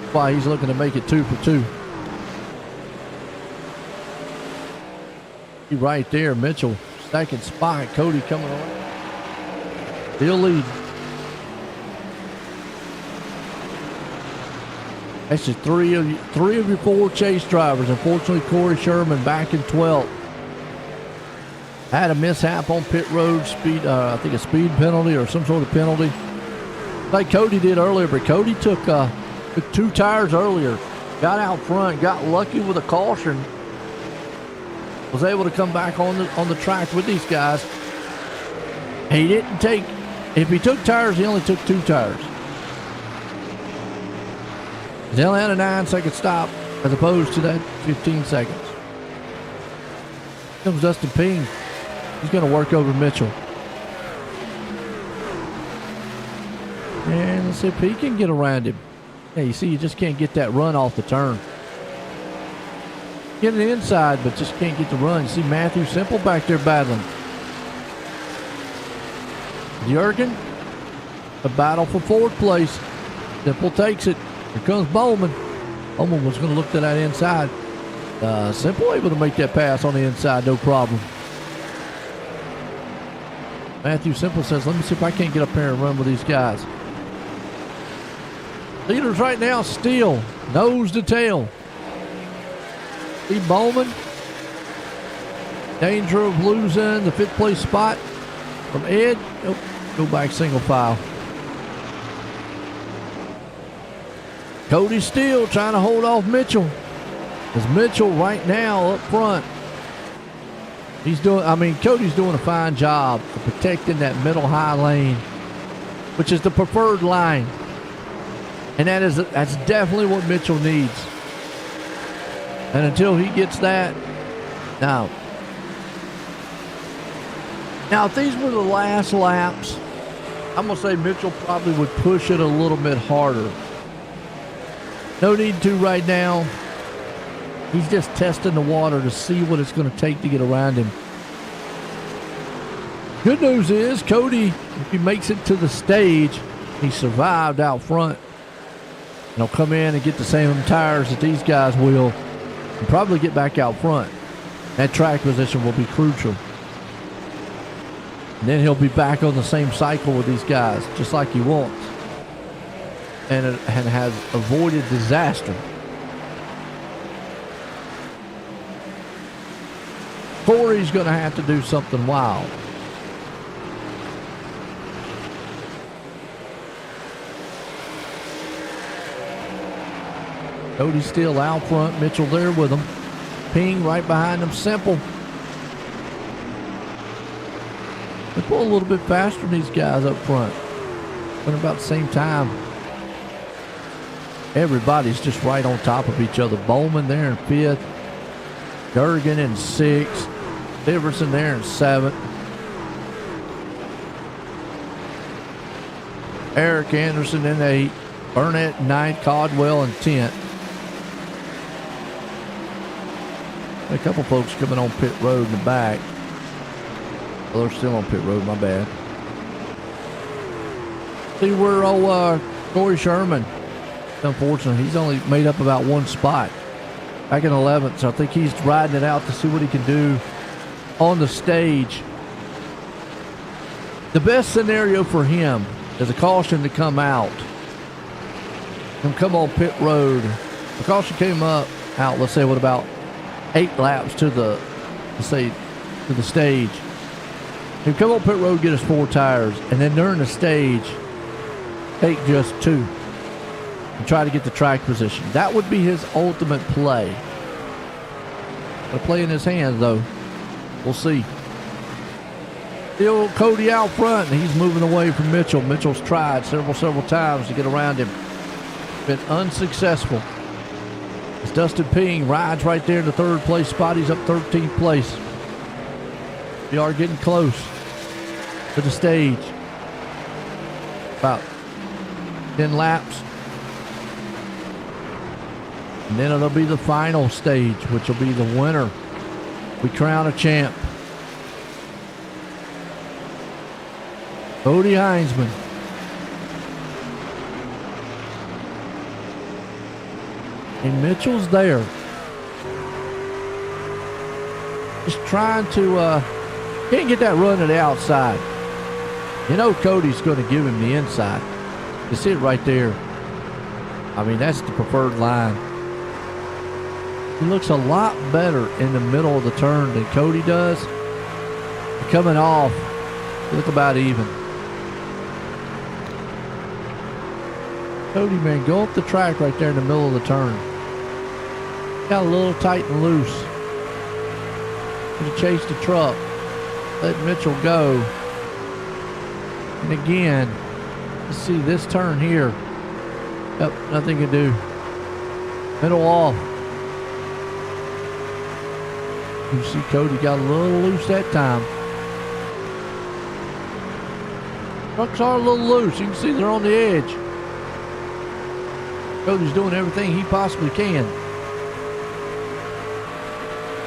It's why he's looking to make it 2 for 2. Right there, Mitchell, second spot. Cody coming around. Still leading. That's just three of your 4 chase drivers. Unfortunately, Corey Sherman back in 12th. Had a mishap on pit road speed. I think a speed penalty or some sort of penalty, like Cody did earlier. But Cody took 2 tires earlier. Got out front. Got lucky with a caution. Was able to come back on the track with these guys. He didn't take. If he took tires, he only took 2 tires. He only had a 9-second stop as opposed to that 15 seconds. Here comes Dustin Ping. He's going to work over Mitchell. And let's see if he can get around him. Yeah, you see, you just can't get that run off the turn. Get it inside, but just can't get the run. You see Matthew Simple back there battling. Jurgen, a battle for 4th place. Simple takes it. Here comes Bowman. Bowman was going to look to that inside. Simple able to make that pass on the inside, no problem. Matthew Simple says, let me see if I can't get up here and run with these guys. Leaders right now, Steele, nose to tail. Steve Bowman, danger of losing the 5th place spot from Ed. Nope, go back single file. Cody Steele trying to hold off Mitchell. As Mitchell right now up front. Cody's doing a fine job of protecting that middle high lane, which is the preferred line. And that's definitely what Mitchell needs. And until he gets that, now if these were the last laps, I'm going to say Mitchell probably would push it a little bit harder. No need to right now. He's just testing the water to see what it's going to take to get around him. Good news is Cody, if he makes it to the stage, he survived out front. And he'll come in and get the same tires that these guys will and probably get back out front. That track position will be crucial. And then he'll be back on the same cycle with these guys, just like he wants. And has avoided disaster. Corey's going to have to do something wild. Cody still out front. Mitchell there with him. Ping right behind him. Simple. They pull a little bit faster than these guys up front. But about the same time, everybody's just right on top of each other. Bowman there in 5th. Durgan in 6th. Iverson there in 7th. Eric Anderson in 8th. Burnett in 9th. Caldwell in 10th. A couple folks coming on pit road in the back. Well, they're still on pit road, my bad. See where Corey Sherman, unfortunately, he's only made up about 1 spot. Back in 11th, so I think he's riding it out to see what he can do on the stage. The best scenario for him is a caution to come out and come on pit road. The caution came out, let's say, with about 8 laps to the stage. He'd come on pit road, get his 4 tires, and then during the stage, take just 2 and try to get the track position. That would be his ultimate play. The play in his hands, though. We'll see. Still Cody out front, and he's moving away from Mitchell. Mitchell's tried several times to get around him. Been unsuccessful. As Dustin Ping rides right there in the 3rd place spot. He's up 13th place. We are getting close to the stage. About 10 laps. And then it'll be the final stage, which will be the winner. We crown a champ. Cody Heinzman. And Mitchell's there. Just trying to, can't get that run to the outside. You know Cody's going to give him the inside. You see it right there. I mean, that's the preferred line. He looks a lot better in the middle of the turn than Cody does. Coming off, look about even. Cody, man, go up the track right there in the middle of the turn. Got a little tight and loose. He chased the truck. Let Mitchell go. And again, let's see this turn here. Yep, nothing to do. Middle off. You see Cody got a little loose that time. Trucks are a little loose. You can see they're on the edge. Cody's doing everything he possibly can.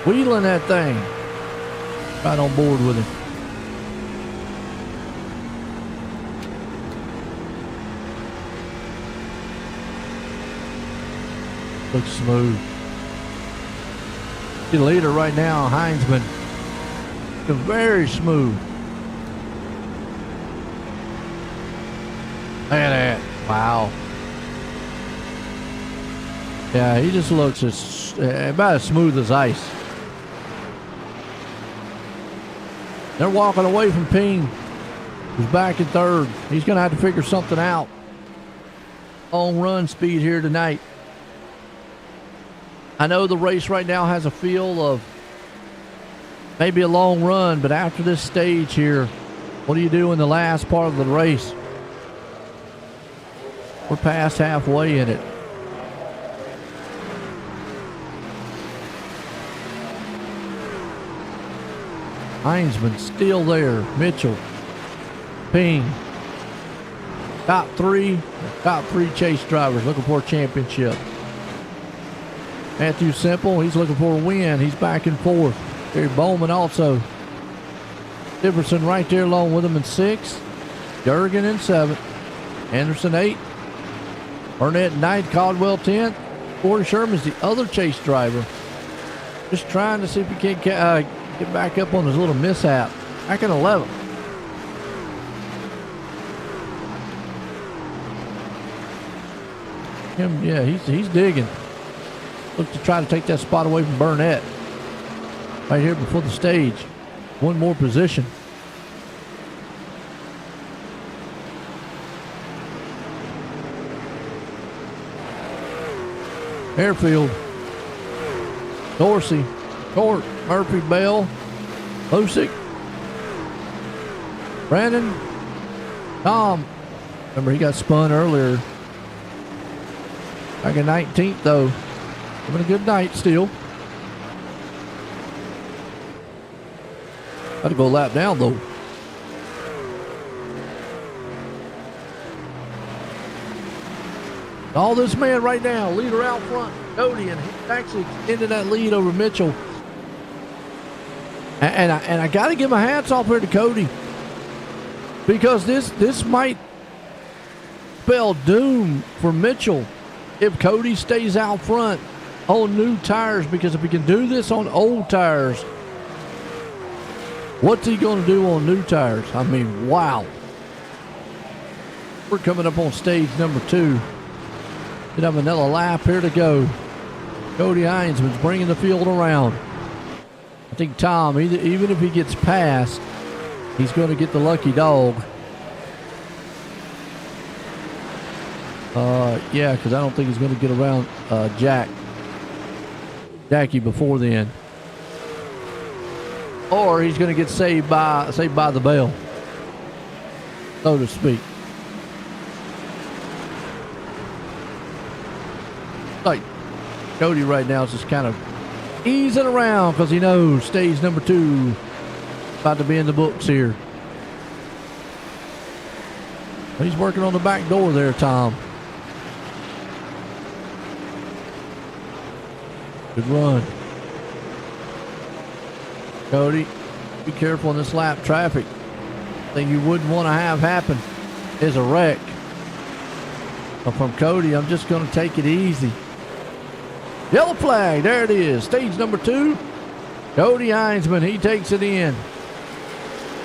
Wheeling that thing. Right on board with him. Looks smooth. The leader right now, Heinzman. Looking very smooth. Look at that. Wow. Yeah, he just looks about as smooth as ice. They're walking away from Ping, who's back in 3rd. He's going to have to figure something out. Long run speed here tonight. I know the race right now has a feel of maybe a long run, but after this stage here, what do you do in the last part of the race? We're past halfway in it. Heinzman still there. Mitchell. Ping. Top three chase drivers looking for a championship. Matthew Simple, he's looking for a win. He's back and forth. Gary Bowman also. Dickerson right there along with him in 6th. Durgan in 7th. Anderson 8th. Burnett 9th. Caldwell 10th. Corey Sherman's the other chase driver. Just trying to see if he can't get back up on his little mishap. Back in 11th. Yeah, he's digging. Look to try to take that spot away from Burnett. Right here before the stage. One more position. Airfield. Dorsey. Court. Murphy. Bell. Lusick. Brandon. Tom. Remember, he got spun earlier. Back in 19th, though. Having a good night still. Had to go a lap down, though. All this man right now, leader out front, Cody, and he actually extended that lead over Mitchell. And I got to give my hats off here to Cody, because this might spell doom for Mitchell if Cody stays out front on new tires, because if he can do this on old tires, what's he going to do on new tires? I mean, wow. We're coming up on stage number 2. Could have another lap here to go. Cody Heinzman's bringing the field around. I think Tom, even if he gets past, He's going to get the lucky dog. Yeah, because I don't think he's going to get around Jackie before then. Or he's going to get saved by the bell, so to speak. Like Cody right now is just kind of easing around because he knows stage number 2 about to be in the books here. He's working on the back door there, Tom. Good run. Cody, be careful in this lap traffic. Thing you wouldn't want to have happen is a wreck. But from Cody, I'm just going to take it easy. Yellow flag, there it is. Stage number 2. Cody Heinzman, he takes it in.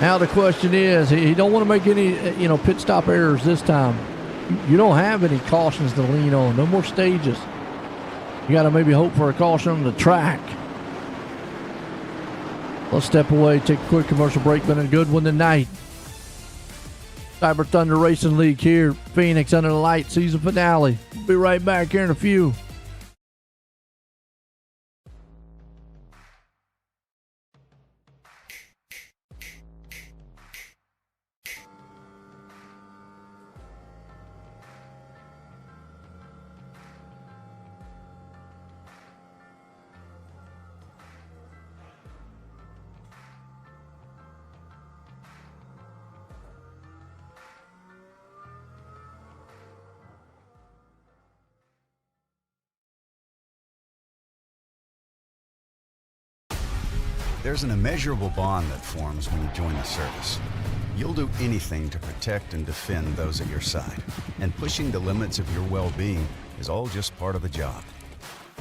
Now the question is, he don't want to make any, pit stop errors this time. You don't have any cautions to lean on. No more stages. You got to maybe hope for a caution on the track. Let's step away, take a quick commercial break, but a good one tonight. Cyberr Thunder Racing League here, Phoenix under the light, season finale. We'll be right back here in a few. There's an immeasurable bond that forms when you join the service. You'll do anything to protect and defend those at your side, and pushing the limits of your well-being is all just part of the job.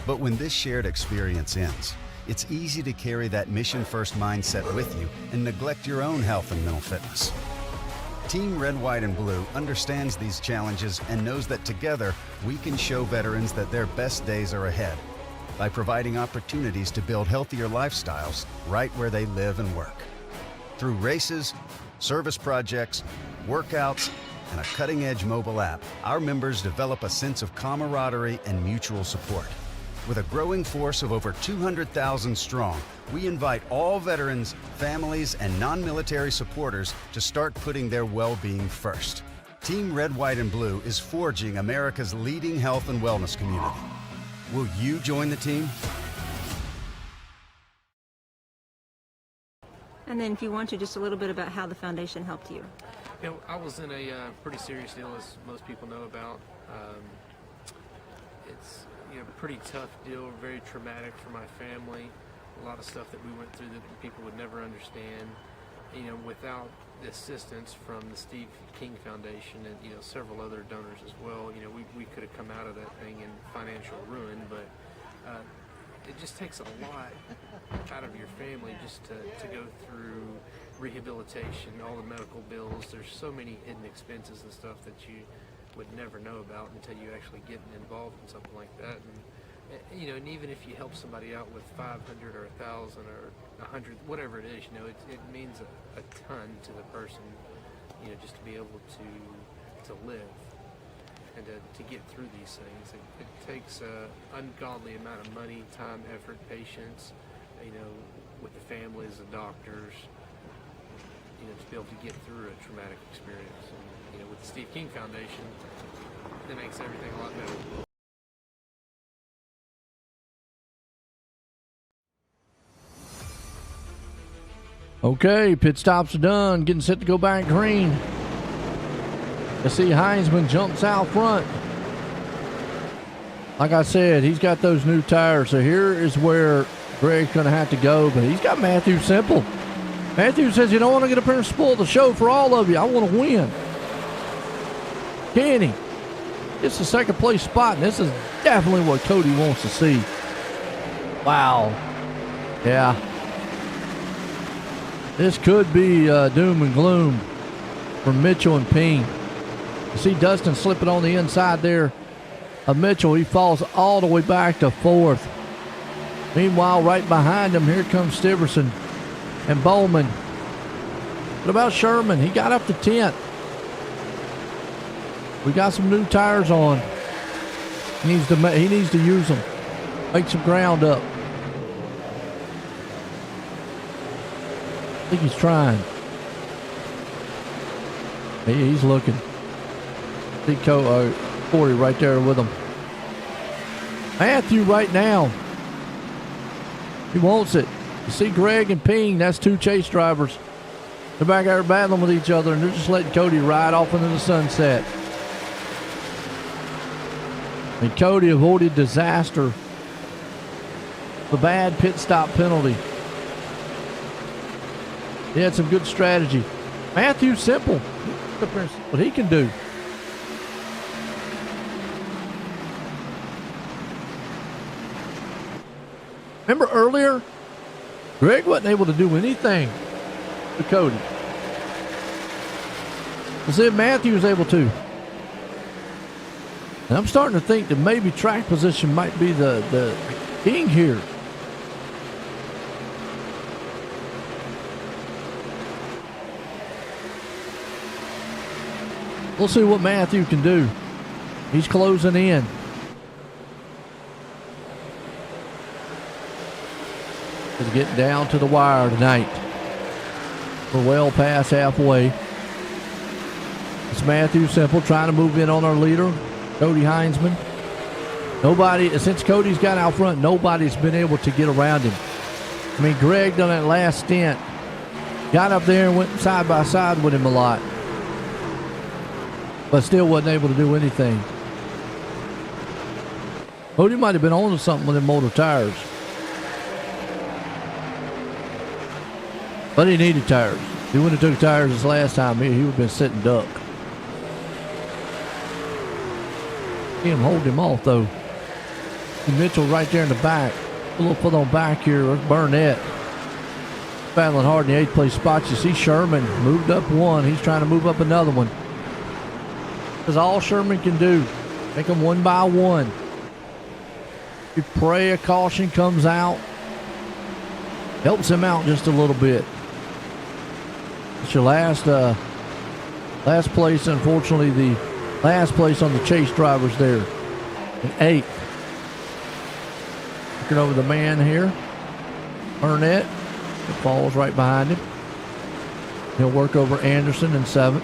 But when this shared experience ends, it's easy to carry that mission-first mindset with you and neglect your own health and mental fitness. Team Red, White, and Blue understands these challenges and knows that together we can show veterans that their best days are ahead by providing opportunities to build healthier lifestyles right where they live and work. Through races, service projects, workouts, and a cutting-edge mobile app, our members develop a sense of camaraderie and mutual support. With a growing force of over 200,000 strong, we invite all veterans, families, and non-military supporters to start putting their well-being first. Team Red, White, and Blue is forging America's leading health and wellness community. Will you join the team? And then if you want to, just a little bit about how the foundation helped you. You know, I was in a pretty serious deal, as most people know about. It's a pretty tough deal, very traumatic for my family. A lot of stuff that we went through that people would never understand. Without the assistance from the Steve King Foundation and several other donors as well, we could have come out of that thing in financial ruin. But it just takes a lot out of your family just to go through rehabilitation, all the medical bills. There's so many hidden expenses and stuff that you would never know about until you actually get involved in something like that. And even if you help somebody out with 500 or 1,000 or 100, whatever it is, it means a ton to the person, just to be able to live and to get through these things. It takes an ungodly amount of money, time, effort, patience, with the families, the doctors, to be able to get through a traumatic experience. And, with the Steve King Foundation, that makes everything a lot better. Okay, pit stops are done. Getting set to go back green. You see Heinzman jumps out front. Like I said, he's got those new tires. So here is where Greg's going to have to go. But he's got Matthew Simple. Matthew says, I want to get up here and spoil the show for all of you. I want to win. Can he? It's the second place spot, and this is definitely what Cody wants to see. Wow. Yeah. This could be doom and gloom for Mitchell and Ping. You see Dustin slipping on the inside there of Mitchell. He falls all the way back to fourth. Meanwhile, right behind him, here comes Stiverson and Bowman. What about Sherman? He got up to 10th. We got some new tires on. He needs to use them. Make some ground up. I think he's trying. He's looking. See Corey right there with him. Matthew right now. He wants it. You see Greg and Ping, that's two chase drivers. They're back there battling with each other, and they're just letting Cody ride off into the sunset. And Cody avoided disaster. The bad pit stop penalty. He had some good strategy. Matthew Simple. What he can do. Remember earlier, Greg wasn't able to do anything to Cody. I said Matthew was able to. And I'm starting to think that maybe track position might be the king here. We'll see what Matthew can do. He's closing in. He's getting down to the wire tonight. We're well past halfway. It's Matthew Simple trying to move in on our leader, Cody Heinzman. Since Cody's got out front, nobody's been able to get around him. I mean, Greg done that last stint. Got up there and went side by side with him a lot. But still wasn't able to do anything. Cody might have been on to something with them motor tires. But he needed tires. If he wouldn't have took tires this last time, he would have been sitting duck. See him hold him off, though. And Mitchell right there in the back. A little further on back here. There's Burnett. Battling hard in the 8th place spot. You see Sherman moved up one. He's trying to move up another one. That's all Sherman can do. Make them one by one. You pray a caution comes out. Helps him out just a little bit. It's your last place, unfortunately, the last place on the chase drivers there. In 8th. Looking over the man here. Burnett. It falls right behind him. He'll work over Anderson in 7th.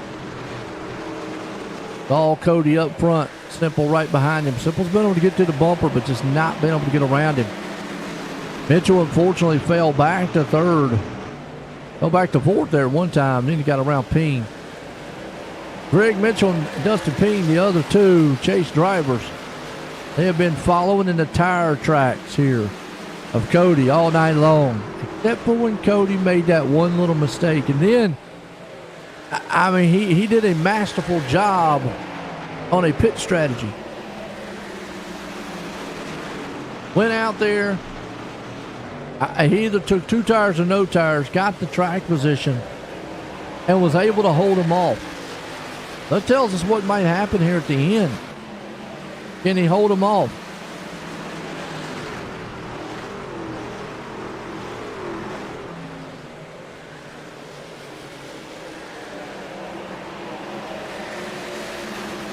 All Cody up front. Simple right behind him. Simple's been able to get to the bumper, but just not been able to get around him. Mitchell unfortunately fell back to 3rd. Fell back to 4th there one time. Then he got around Ping. Greg Mitchell and Dustin Ping, the other two chase drivers, they have been following in the tire tracks here of Cody all night long. Except for when Cody made that one little mistake. And then, I mean, he did a masterful job on a pit strategy. Went out there. He either took 2 tires or no tires, got the track position, and was able to hold them off. That tells us what might happen here at the end. Can he hold them off?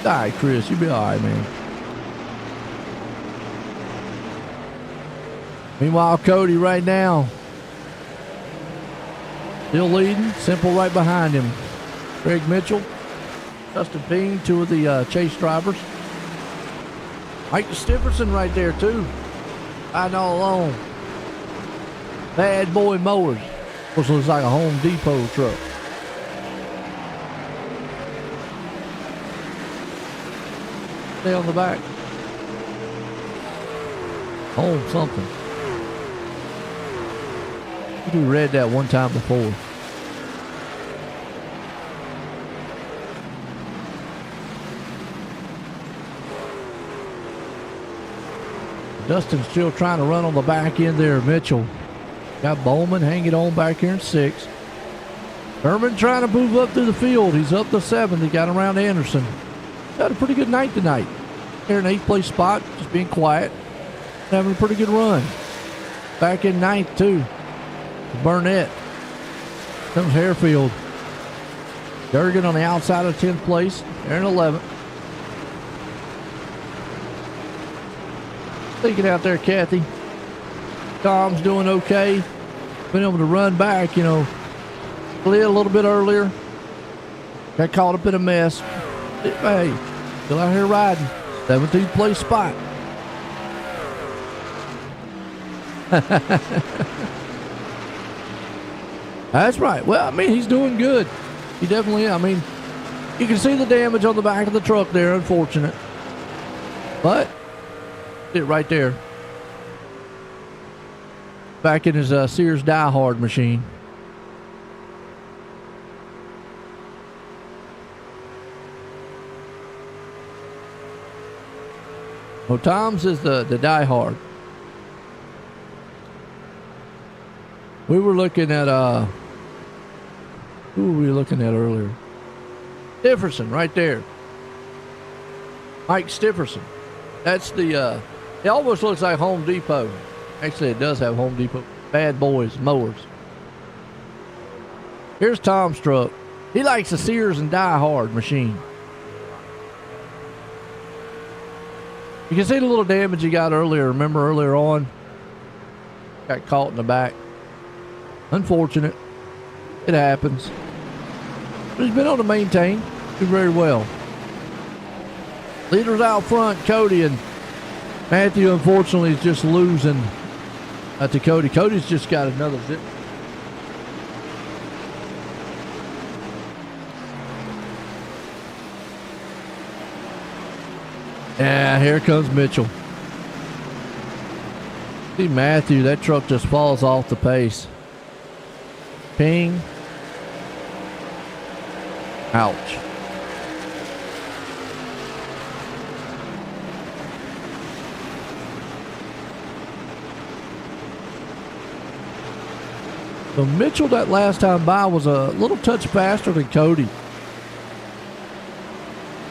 All right, Chris, you'll be all right, man. Meanwhile, Cody right now still leading. Simple right behind him. Greg Mitchell, Dustin Ping, 2 of the chase drivers. Mike Stifferson right there, too. Riding all alone. Bad Boy Mowers. Of course, looks like a Home Depot truck. Stay on the back. Home something. I think we read that one time before. Dustin's still trying to run on the back end there. Mitchell. Got Bowman hanging on back here in 6th. Herman trying to move up through the field. He's up to 7th. He got around Anderson. Had a pretty good night tonight. Here in 8th place spot, just being quiet. Having a pretty good run. Back in 9th too. Burnett. Comes Harefield. Durgan on the outside of 10th place. They're in 11th. Thinking out there, Kathy. Tom's doing okay. Been able to run back, you know. Slid a little bit earlier. Got caught up in a mess. Hey, still out here riding. 17th place spot. That's right. Well, I mean, he's doing good. He definitely, I mean, you can see the damage on the back of the truck there, unfortunate. But, it right there. Back in his Sears Die Hard machine. Oh, Tom's is the Die Hard. We were looking at, who were we looking at earlier? Stifferson, right there. Mike Stifferson. That's the, it almost looks like Home Depot. Actually, it does have Home Depot. Bad Boys Mowers. Here's Tom's truck. He likes the Sears and Die Hard machine. You can see the little damage he got earlier. Remember earlier on? Got caught in the back. Unfortunate. It happens. But he's been able to maintain. Do very well. Leaders out front, Cody, and Matthew, unfortunately, is just losing to Cody. Cody's just got another zip. Yeah, here comes Mitchell. See Matthew, that truck just falls off the pace. Ping. Ouch. So Mitchell that last time by was a little touch faster than Cody.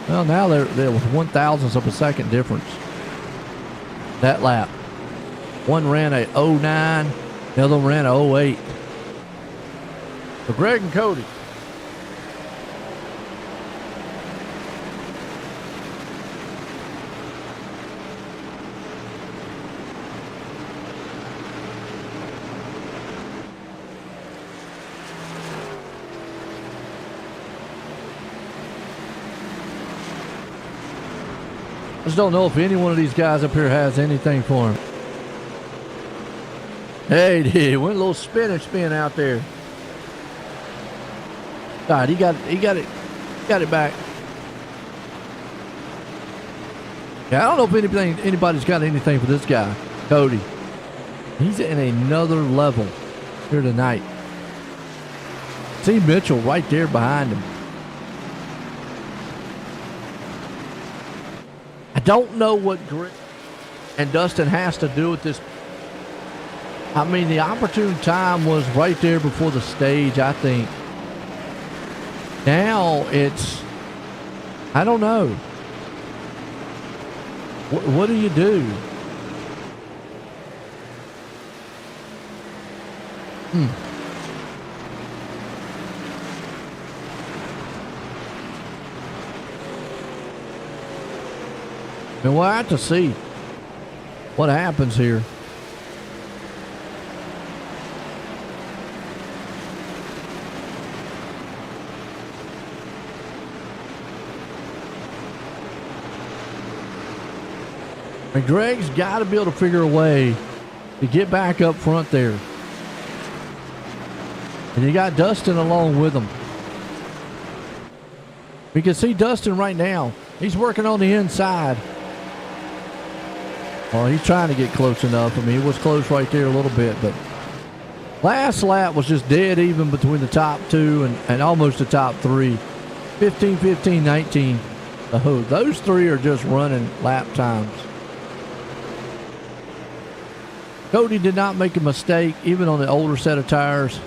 Well, now there was 1,000th of a second difference. That lap. One ran a 09, the other one ran a 08. So Greg and Cody. I just don't know if any one of these guys up here has anything for him. Hey, he went a little spin out there. God, he got it back. Yeah, I don't know if anybody's got anything for this guy, Cody. He's in another level here tonight. See Mitchell right there behind him. I don't know what Greg and Dustin has to do with this. I mean, the opportune time was right there before the stage, I think. Now it's, I don't know. What do you do? And we'll have to see what happens here. And Greg's got to be able to figure a way to get back up front there. And you got Dustin along with him. We can see Dustin right now. He's working on the inside. Well, he's trying to get close enough. I mean, he was close right there a little bit, but last lap was just dead even between the top two and almost the top three. 15, 15, 19. Those three are just running lap times. Cody did not make a mistake, even on the older set of tires.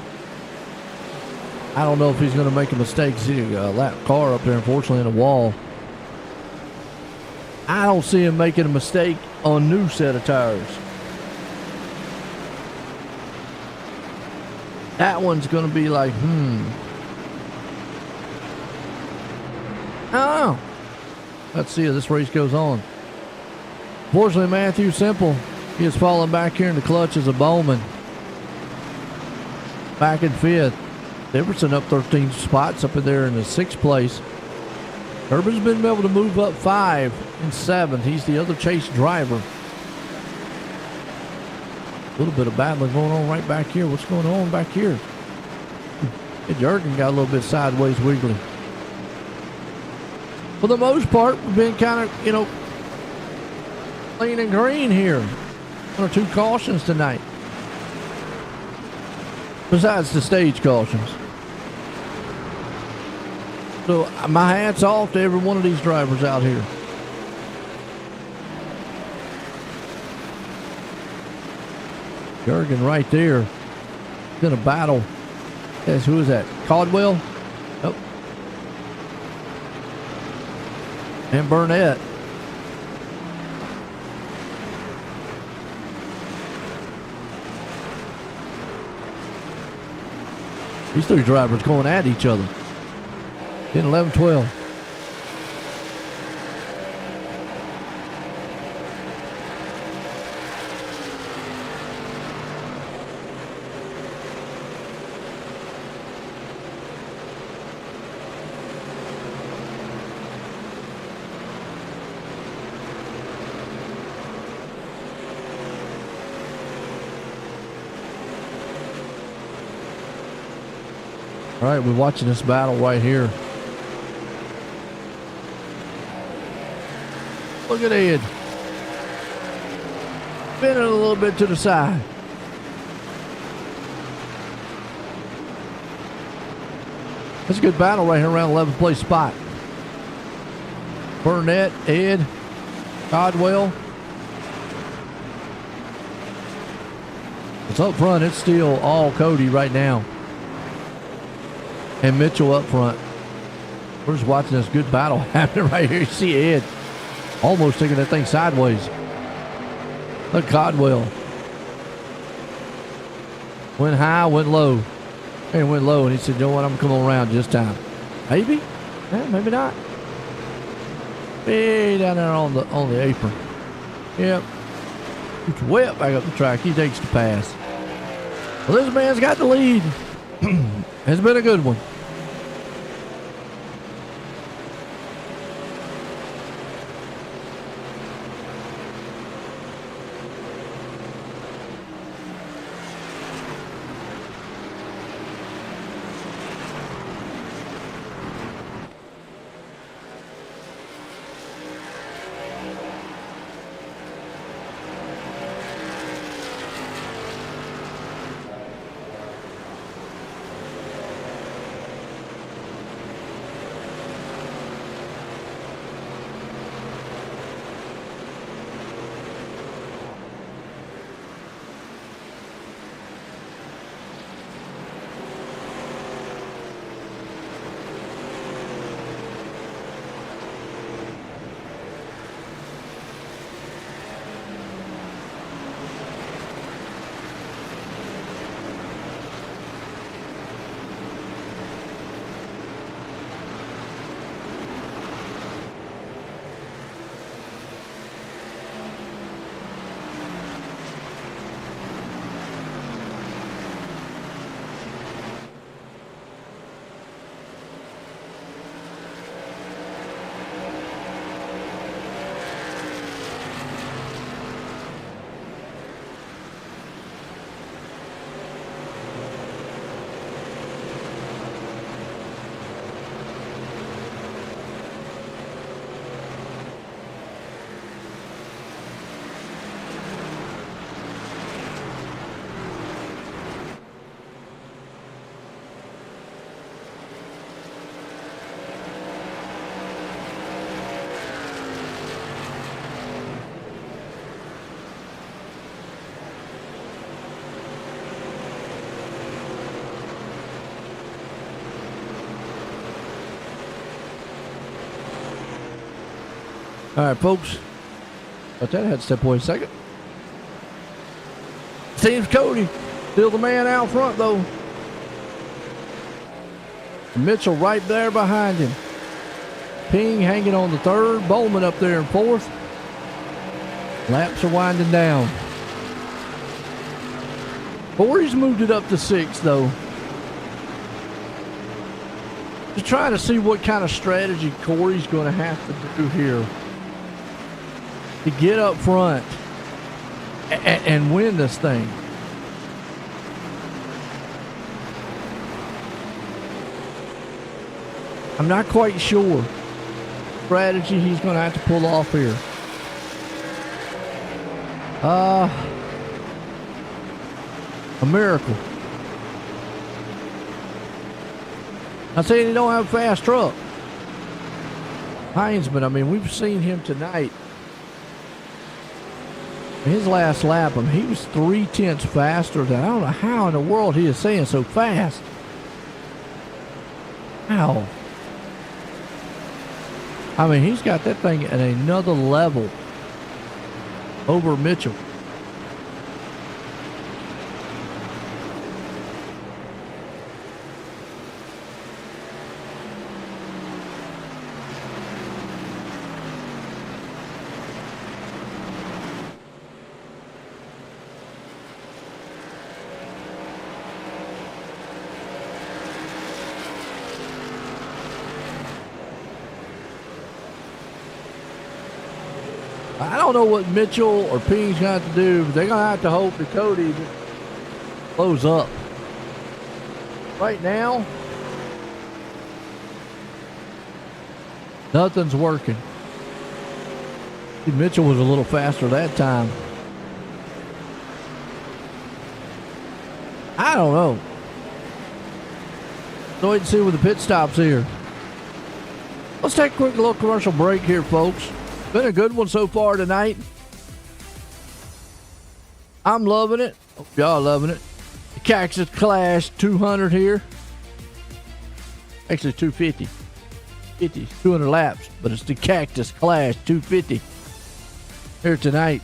I don't know if he's going to make a mistake. See a lap car up there, unfortunately, in a wall. I don't see him making a mistake on new set of tires. That one's going to be like, Let's see how this race goes on. Fortunately, Matthew Simple, he is falling back here in the clutch as a Bowman. Back in 5th. Everson up 13 spots up in there in the 6th place. Urban's been able to move up 5 and 7th. He's the other chase driver. A little bit of battling going on right back here. What's going on back here? And Jurgen got a little bit sideways wiggly. For the most part, we've been kind of, clean and green here. 1 or 2 cautions tonight. Besides the stage cautions. So my hat's off to every one of these drivers out here. Jurgen right there. He's in a battle. Yes, who is that? Caldwell? Nope. And Burnett. These 3 drivers going at each other. 10, 11, 12. All right, we're watching this battle right here. Look at Ed. Spinning a little bit to the side. That's a good battle right here around 11th place spot. Burnett, Ed, Caldwell. It's up front. It's still all Cody right now. And Mitchell up front. We're just watching this good battle happening right here. You see Ed almost taking that thing sideways. Look, Caldwell. Went high, went low. And went low, and he said, you know what, I'm coming around this time. Maybe? Yeah, maybe not. Way down there on the apron. Yep. It's wet back up the track. He takes the pass. Well, this man's got the lead. It's been a good one. All right, folks. But that had to step away a second. Seems Cody still the man out front, though. Mitchell right there behind him. Ping hanging on the third. Bowman up there in fourth. Laps are winding down. Corey's moved it up to sixth, though. Just trying to see what kind of strategy Corey's going to have to do here to get up front and win this thing. I'm not quite sure strategy he's going to have to pull off here. A miracle. I'm saying he don't have a fast truck. Heinzman, I mean, we've seen him tonight. His last lap, I mean, he was 0.3 faster than, I don't know how in the world he is saying so fast. How? I mean, he's got that thing at another level over Mitchell. I don't know what Mitchell or Ping's going to have to do, but they're going to have to hope that Cody blows up. Right now, nothing's working. Mitchell was a little faster that time. I don't know. Let's wait and see with the pit stops here. Let's take a quick little commercial break here, folks. Been a good one so far tonight. I'm loving it. Hope y'all loving it. The Cactus Clash 200 here. Actually 250. 200 laps, but it's the Cactus Clash 250 here tonight.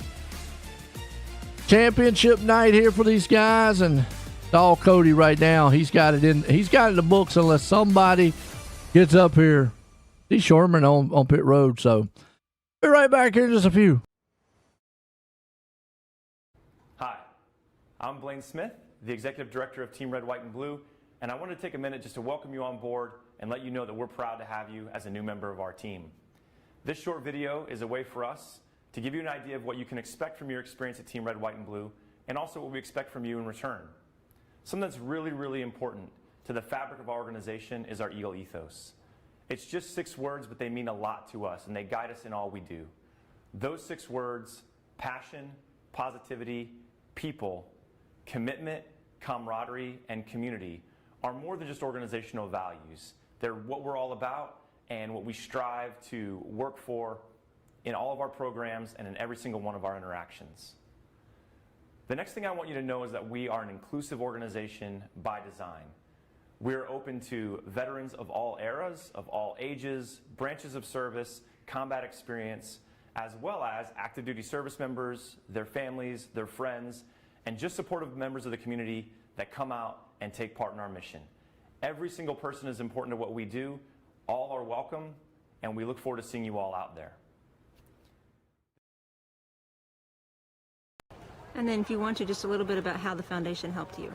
Championship night here for these guys, and it's all Cody right now. He's got it in the books unless somebody gets up here. He's Sherman on pit road, so be right back here in just a few. Hi, I'm Blaine Smith, the Executive Director of Team Red, White, and Blue, and I wanted to take a minute just to welcome you on board and let you know that we're proud to have you as a new member of our team. This short video is a way for us to give you an idea of what you can expect from your experience at Team Red, White, and Blue, and also what we expect from you in return. Something that's really, really important to the fabric of our organization is our Eagle ethos. It's just 6 words, but they mean a lot to us, and they guide us in all we do. Those 6 words, passion, positivity, people, commitment, camaraderie, and community, are more than just organizational values. They're what we're all about and what we strive to work for in all of our programs and in every single one of our interactions. The next thing I want you to know is that we are an inclusive organization by design. We're open to veterans of all eras, of all ages, branches of service, combat experience, as well as active duty service members, their families, their friends, and just supportive members of the community that come out and take part in our mission. Every single person is important to what we do. All are welcome, and we look forward to seeing you all out there. And then if you want to, just a little bit about how the foundation helped you.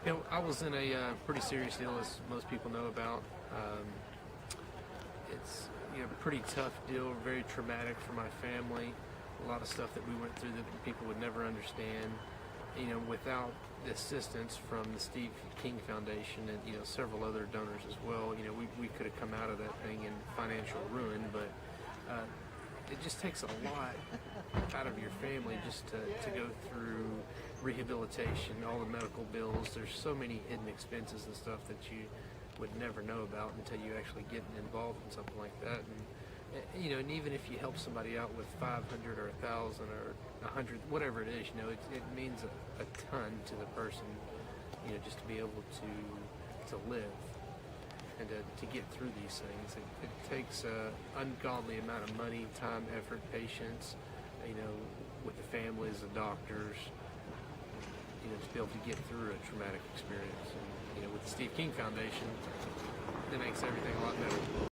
You know, I was in a pretty serious deal, as most people know about. It's a pretty tough deal, very traumatic for my family. A lot of stuff that we went through that people would never understand. Without the assistance from the Steve King Foundation and several other donors as well, we could have come out of that thing in financial ruin. But it just takes a lot out of your family just to go through rehabilitation, all the medical bills. There's so many hidden expenses and stuff that you would never know about until you actually get involved in something like that. And and even if you help somebody out with 500 or 1,000 or 100, whatever it is, it means a ton to the person, just to be able to live and to get through these things. It takes an ungodly amount of money, time, effort, patience, with the families, the doctors, to be able to get through a traumatic experience. And, with the Steve King Foundation, it makes everything a lot better.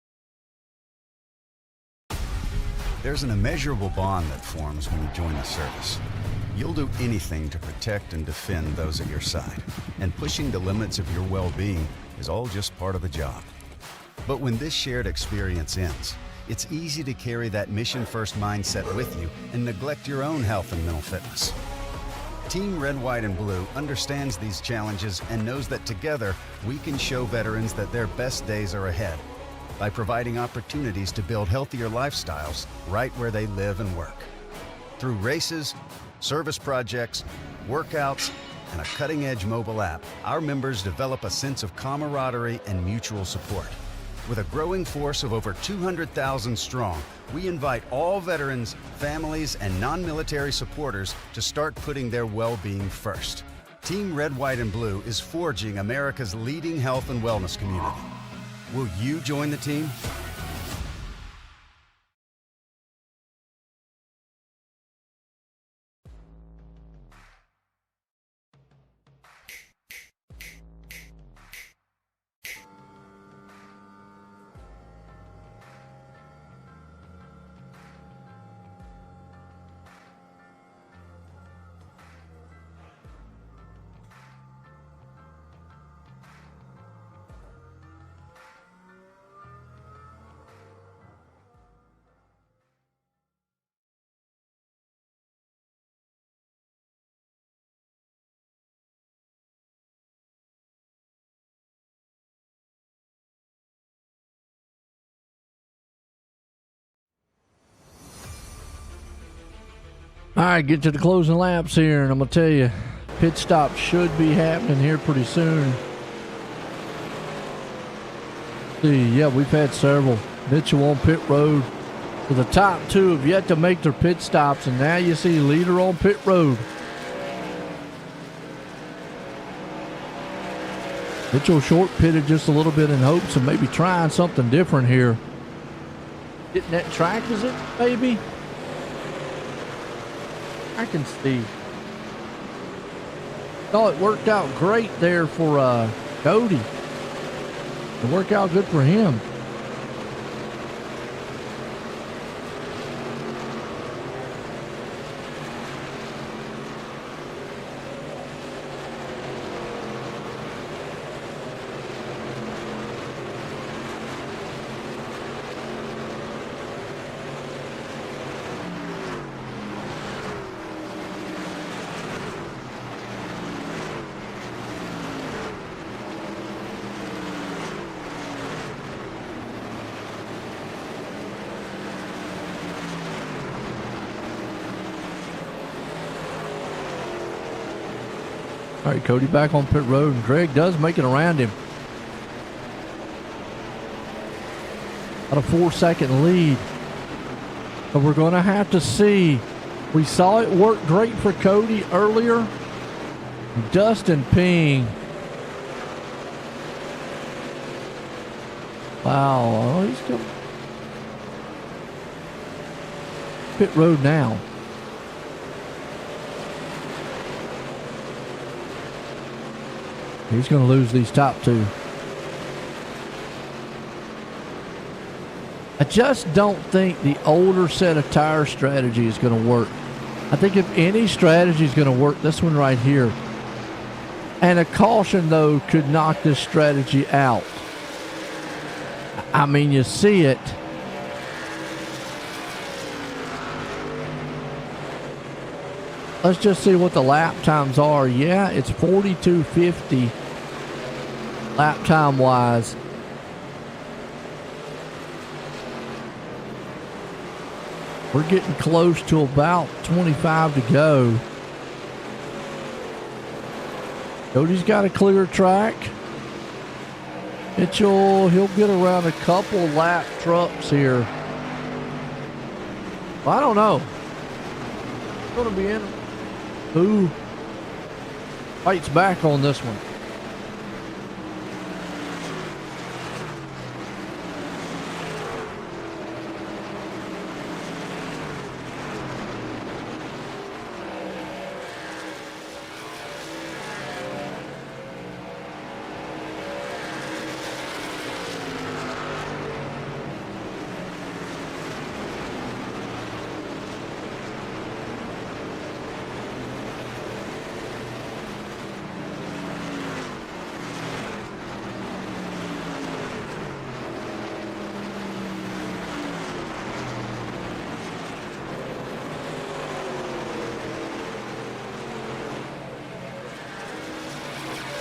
There's an immeasurable bond that forms when you join the service. You'll do anything to protect and defend those at your side, and pushing the limits of your well-being is all just part of the job. But when this shared experience ends, it's easy to carry that mission-first mindset with you and neglect your own health and mental fitness. Team Red, White, and Blue understands these challenges and knows that together we can show veterans that their best days are ahead by providing opportunities to build healthier lifestyles right where they live and work. Through races, service projects, workouts, and a cutting-edge mobile app, our members develop a sense of camaraderie and mutual support. With a growing force of over 200,000 strong, we invite all veterans, families, and non-military supporters to start putting their well-being first. Team Red, White, and Blue is forging America's leading health and wellness community. Will you join the team? All right, get to the closing laps here, and I'm going to tell you, pit stop should be happening here pretty soon. See, yeah, we've had several. Mitchell on pit road. So the top two have yet to make their pit stops, and now you see leader on pit road. Mitchell short pitted just a little bit in hopes of maybe trying something different here. Getting that track, is it, maybe? I can see. Thought it worked out great there for Cody. It worked out good for him. All right, Cody back on pit road, and Greg does make it around him. Got a 4-second lead. But we're going to have to see. We saw it work great for Cody earlier. Dustin Ping. Wow, oh, he's going pit road now. He's going to lose these top two. I just don't think the older set of tire strategy is going to work. I think if any strategy is going to work, this one right here. And a caution, though, could knock this strategy out. I mean, you see it. Let's just see what the lap times are. Yeah, it's 42.50 lap time wise. We're getting close to about 25 to go. Cody's got a clear track. Mitchell, he'll get around a couple lap trucks here. Well, I don't know. It's going to be in. Who fights back on this one?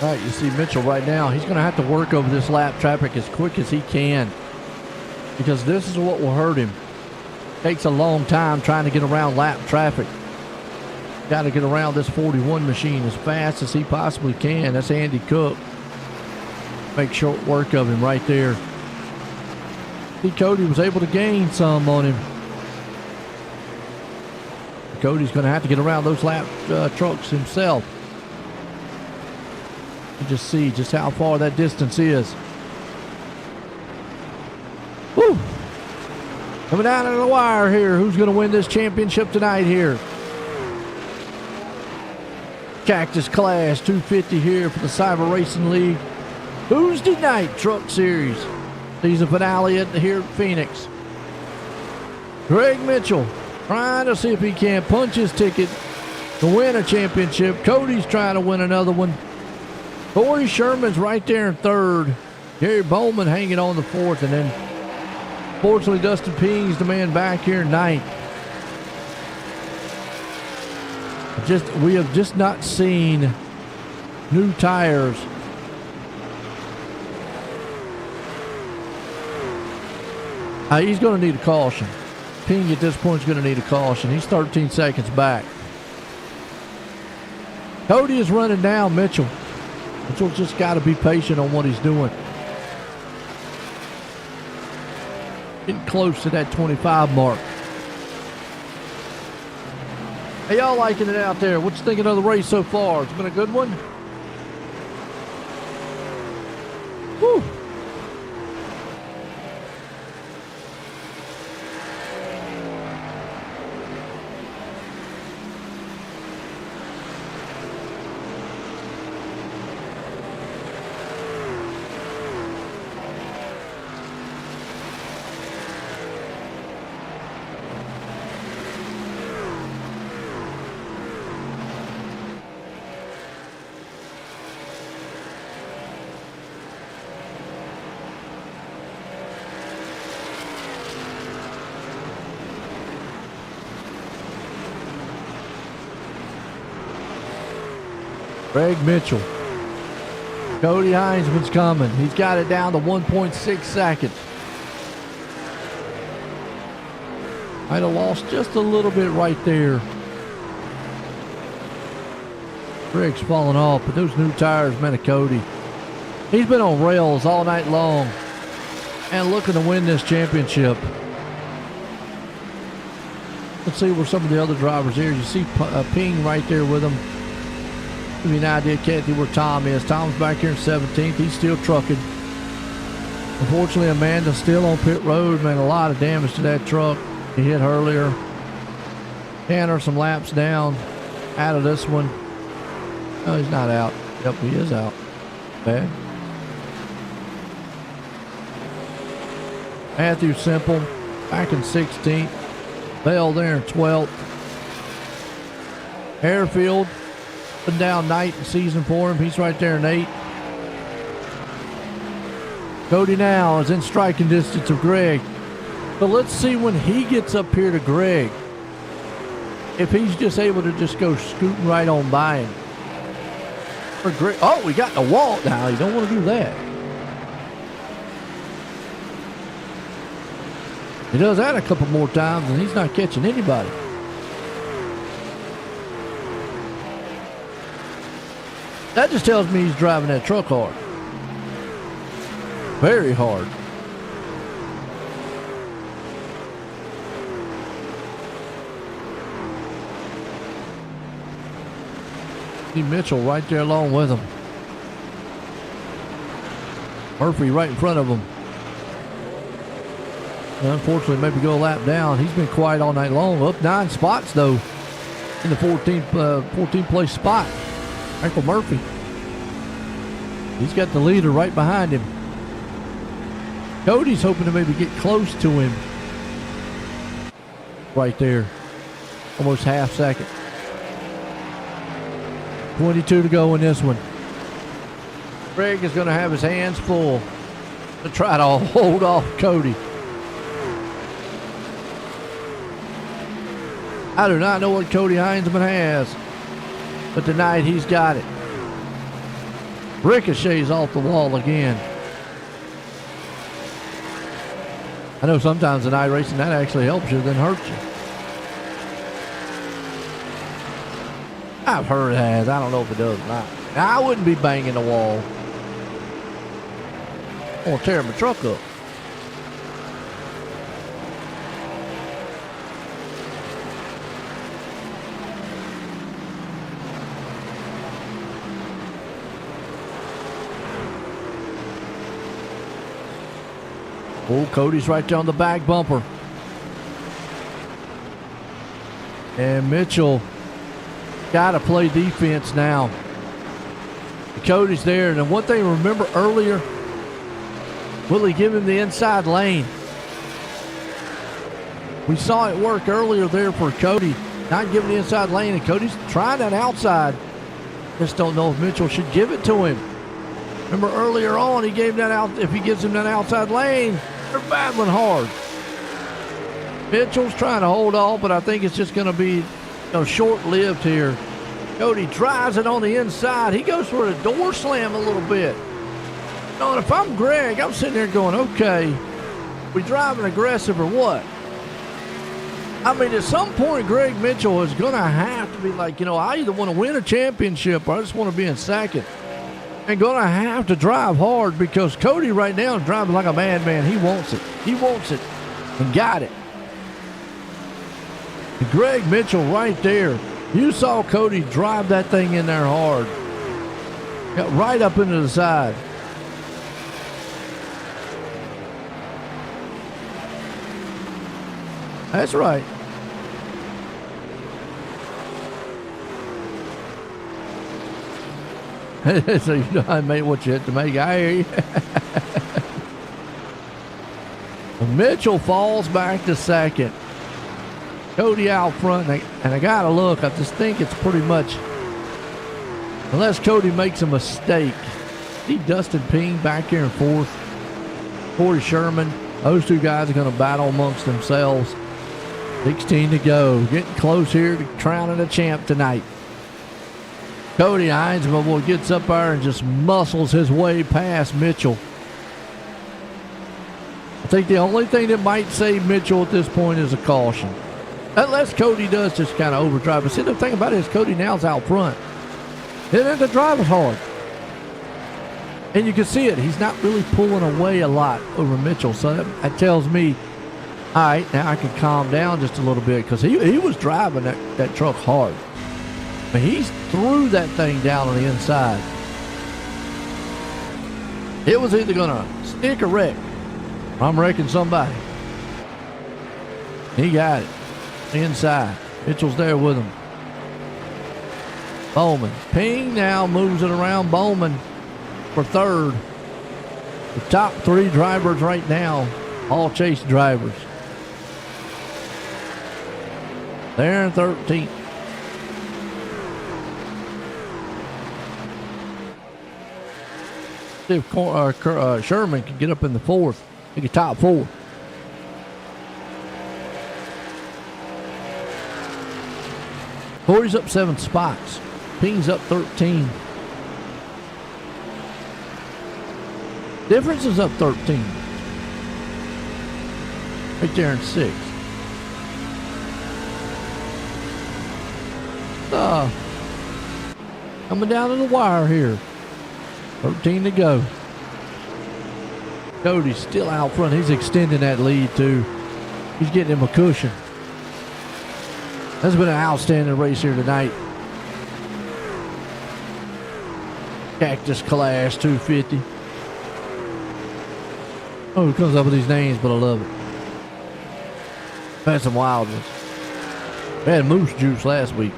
All right, you see Mitchell right now. He's going to have to work over this lap traffic as quick as he can, because this is what will hurt him. Takes a long time trying to get around lap traffic. Got to get around this 41 machine as fast as he possibly can. That's Andy Cook. Make short work of him right there. See, Cody was able to gain some on him. Cody's going to have to get around those lap trucks himself. You just see just how far that distance is. Woo! Coming down to the wire here. Who's going to win this championship tonight here? Cactus Class 250 here for the Cyberr Racing League. Tuesday night truck series. Season finale here at Phoenix. Greg Mitchell trying to see if he can punch his ticket to win a championship. Cody's trying to win another one. Corey Sherman's right there in third. Gary Bowman hanging on the fourth. And then, fortunately, Dustin Ping's the man back here in ninth. We have just not seen new tires. He's going to need a caution. Ping at this point is going to need a caution. He's 13 seconds back. Cody is running down Mitchell. Mitchell's just got to be patient on what he's doing. Getting close to that 25 mark. Hey, y'all liking it out there? What you thinking of the race so far? It's been a good one? Whew. Greg Mitchell. Cody Heinzman's coming. He's got it down to 1.6 seconds. Might have lost just a little bit right there. Greg's falling off, but those new tires meant a Cody. He's been on rails all night long and looking to win this championship. Let's see where some of the other drivers here. You see Ping right there with him. Give you an idea, Kathy, where Tom is. Tom's back here in 17th. He's still trucking. Unfortunately, Amanda's still on pit road. Man, a lot of damage to that truck. He hit earlier. Tanner some laps down out of this one. No, he's not out. Yep, he is out. Bad. Matthew Simple back in 16th. Bell there in 12th. Airfield. Up and down night and season for him. He's right there in 8th. Cody now is in striking distance of Greg. But let's see when he gets up here to Greg, if he's just able to just go scooting right on by him. For Greg, oh, we got the wall now. You don't want to do that. He does that a couple more times and he's not catching anybody. That just tells me he's driving that truck hard. Very hard. See Mitchell right there along with him. Murphy right in front of him. Unfortunately, maybe go a lap down. He's been quiet all night long. Up 9 spots, though, in the 14th place spot. Michael Murphy. He's got the leader right behind him. Cody's hoping to maybe get close to him. Right there. Almost half second. 22 to go in this one. Greg is going to have his hands full to try to hold off Cody. I do not know what Cody Heinzman has, but tonight he's got it. Ricochets off the wall again. I know sometimes in iRacing that actually helps you than hurts you. I've heard it has. I don't know if it does or not. I wouldn't be banging the wall. I'm gonna tear my truck up. Oh, Cody's right there on the back bumper. And Mitchell got to play defense now. Cody's there. And one thing, remember earlier, Willie give him the inside lane. We saw it work earlier there for Cody, not giving the inside lane, and Cody's trying that outside. Just don't know if Mitchell should give it to him. Remember earlier on, he gave that out. If he gives him that outside lane, they're battling hard. Mitchell's trying to hold off, but I think it's just going to be short-lived here. Cody drives it on the inside. He goes for a door slam a little bit. And if I'm Greg, I'm sitting there going, okay, we driving aggressive or what? I mean, at some point, Greg Mitchell is going to have to be like, I either want to win a championship or I just want to be in second. And going to have to drive hard because Cody right now is driving like a madman. He wants it. He wants it and got it. And Greg Mitchell right there. You saw Cody drive that thing in there hard. Got right up into the side. That's right. So I made what you had to make. I hear you. Mitchell falls back to second. Cody out front, and I gotta look. I just think it's pretty much, unless Cody makes a mistake. See Dustin Ping back here in fourth. Corey Sherman. Those two guys are going to battle amongst themselves. 16 to go. Getting close here to crowning a champ tonight. Cody Heinzman gets up there and just muscles his way past Mitchell. I think the only thing that might save Mitchell at this point is a caution. Unless Cody does just kind of overdrive. But see, the thing about it is Cody now's out front. He doesn't have to drive as hard. And you can see it. He's not really pulling away a lot over Mitchell. So that tells me, all right, now I can calm down just a little bit because he was driving that truck hard. But he threw that thing down on the inside. It was either going to stick or wreck. I'm wrecking somebody. He got it. Inside. Mitchell's there with him. Bowman. Ping now moves it around. Bowman for third. The top three drivers right now, all Chase drivers. They're in 13th. See if Sherman can get up in the fourth. He can top four. Corey's up 7 spots. Ping's up 13. Difference is up 13. Right there in 6th. Coming down to the wire here. 13 to go. Cody's still out front. He's extending that lead too. He's getting him a cushion. That's been an outstanding race here tonight. Cactus Clash 250. Oh, who comes up with these names, but I love it. We had some wild ones. We had Moose Juice last week.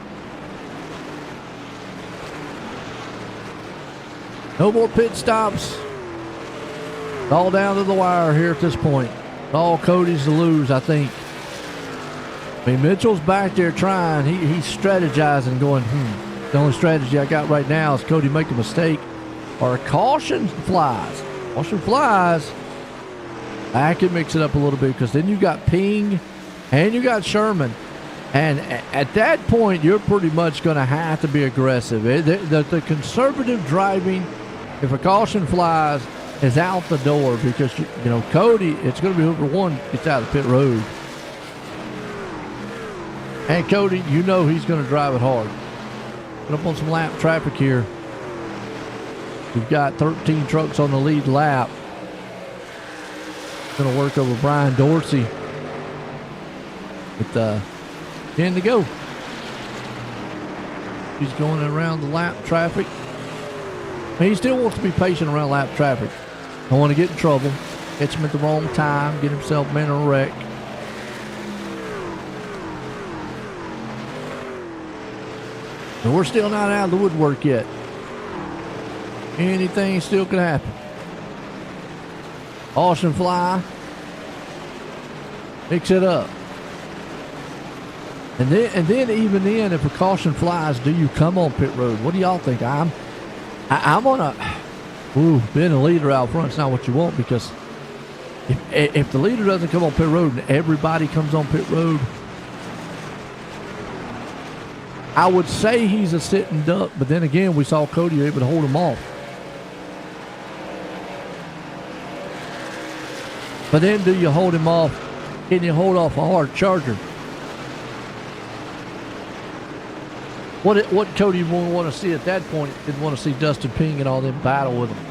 No more pit stops. It's all down to the wire here at this point. It's all Cody's to lose, I think. I mean, Mitchell's back there trying. He's strategizing, going, the only strategy I got right now is Cody make a mistake or a caution flies. Caution flies. I can mix it up a little bit because then you got Ping and you got Sherman. And at that point, you're pretty much going to have to be aggressive. The conservative driving if a caution flies, is out the door because, you know, Cody, it's going to be whoever one gets out of the pit road. And Cody, you know he's going to drive it hard. Put up on some lap traffic here. We've got 13 trucks on the lead lap. Going to work over Brian Dorsey with 10 to go. He's going around the lap traffic. He still wants to be patient around lap traffic. Don't want to get in trouble. Catch him at the wrong time. Get himself in a wreck. And we're still not out of the woodwork yet. Anything still could happen. Caution fly. Mix it up. And then even then, if a caution flies, do you come on pit road? What do y'all think? I'm on a... Ooh, being a leader out front is not what you want, because if the leader doesn't come on pit road and everybody comes on pit road, I would say he's a sitting duck, but then again, we saw Cody able to hold him off. But then do you hold him off? Can you hold off a hard charger? What Cody would want to see at that point, didn't want to see Dustin Ping and all them battle with him.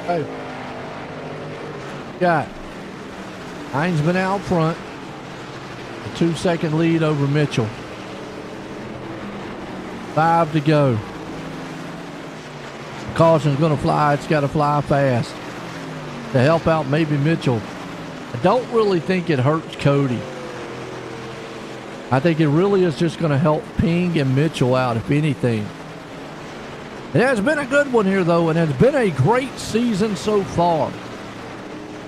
Hey. Got Heinzman out front. A 2-second lead over Mitchell. 5 to go. Caution's going to fly. It's got to fly fast to help out maybe Mitchell. I don't really think it hurts Cody. I think it really is just going to help Ping and Mitchell out, if anything. It has been a good one here, though, and it's been a great season so far.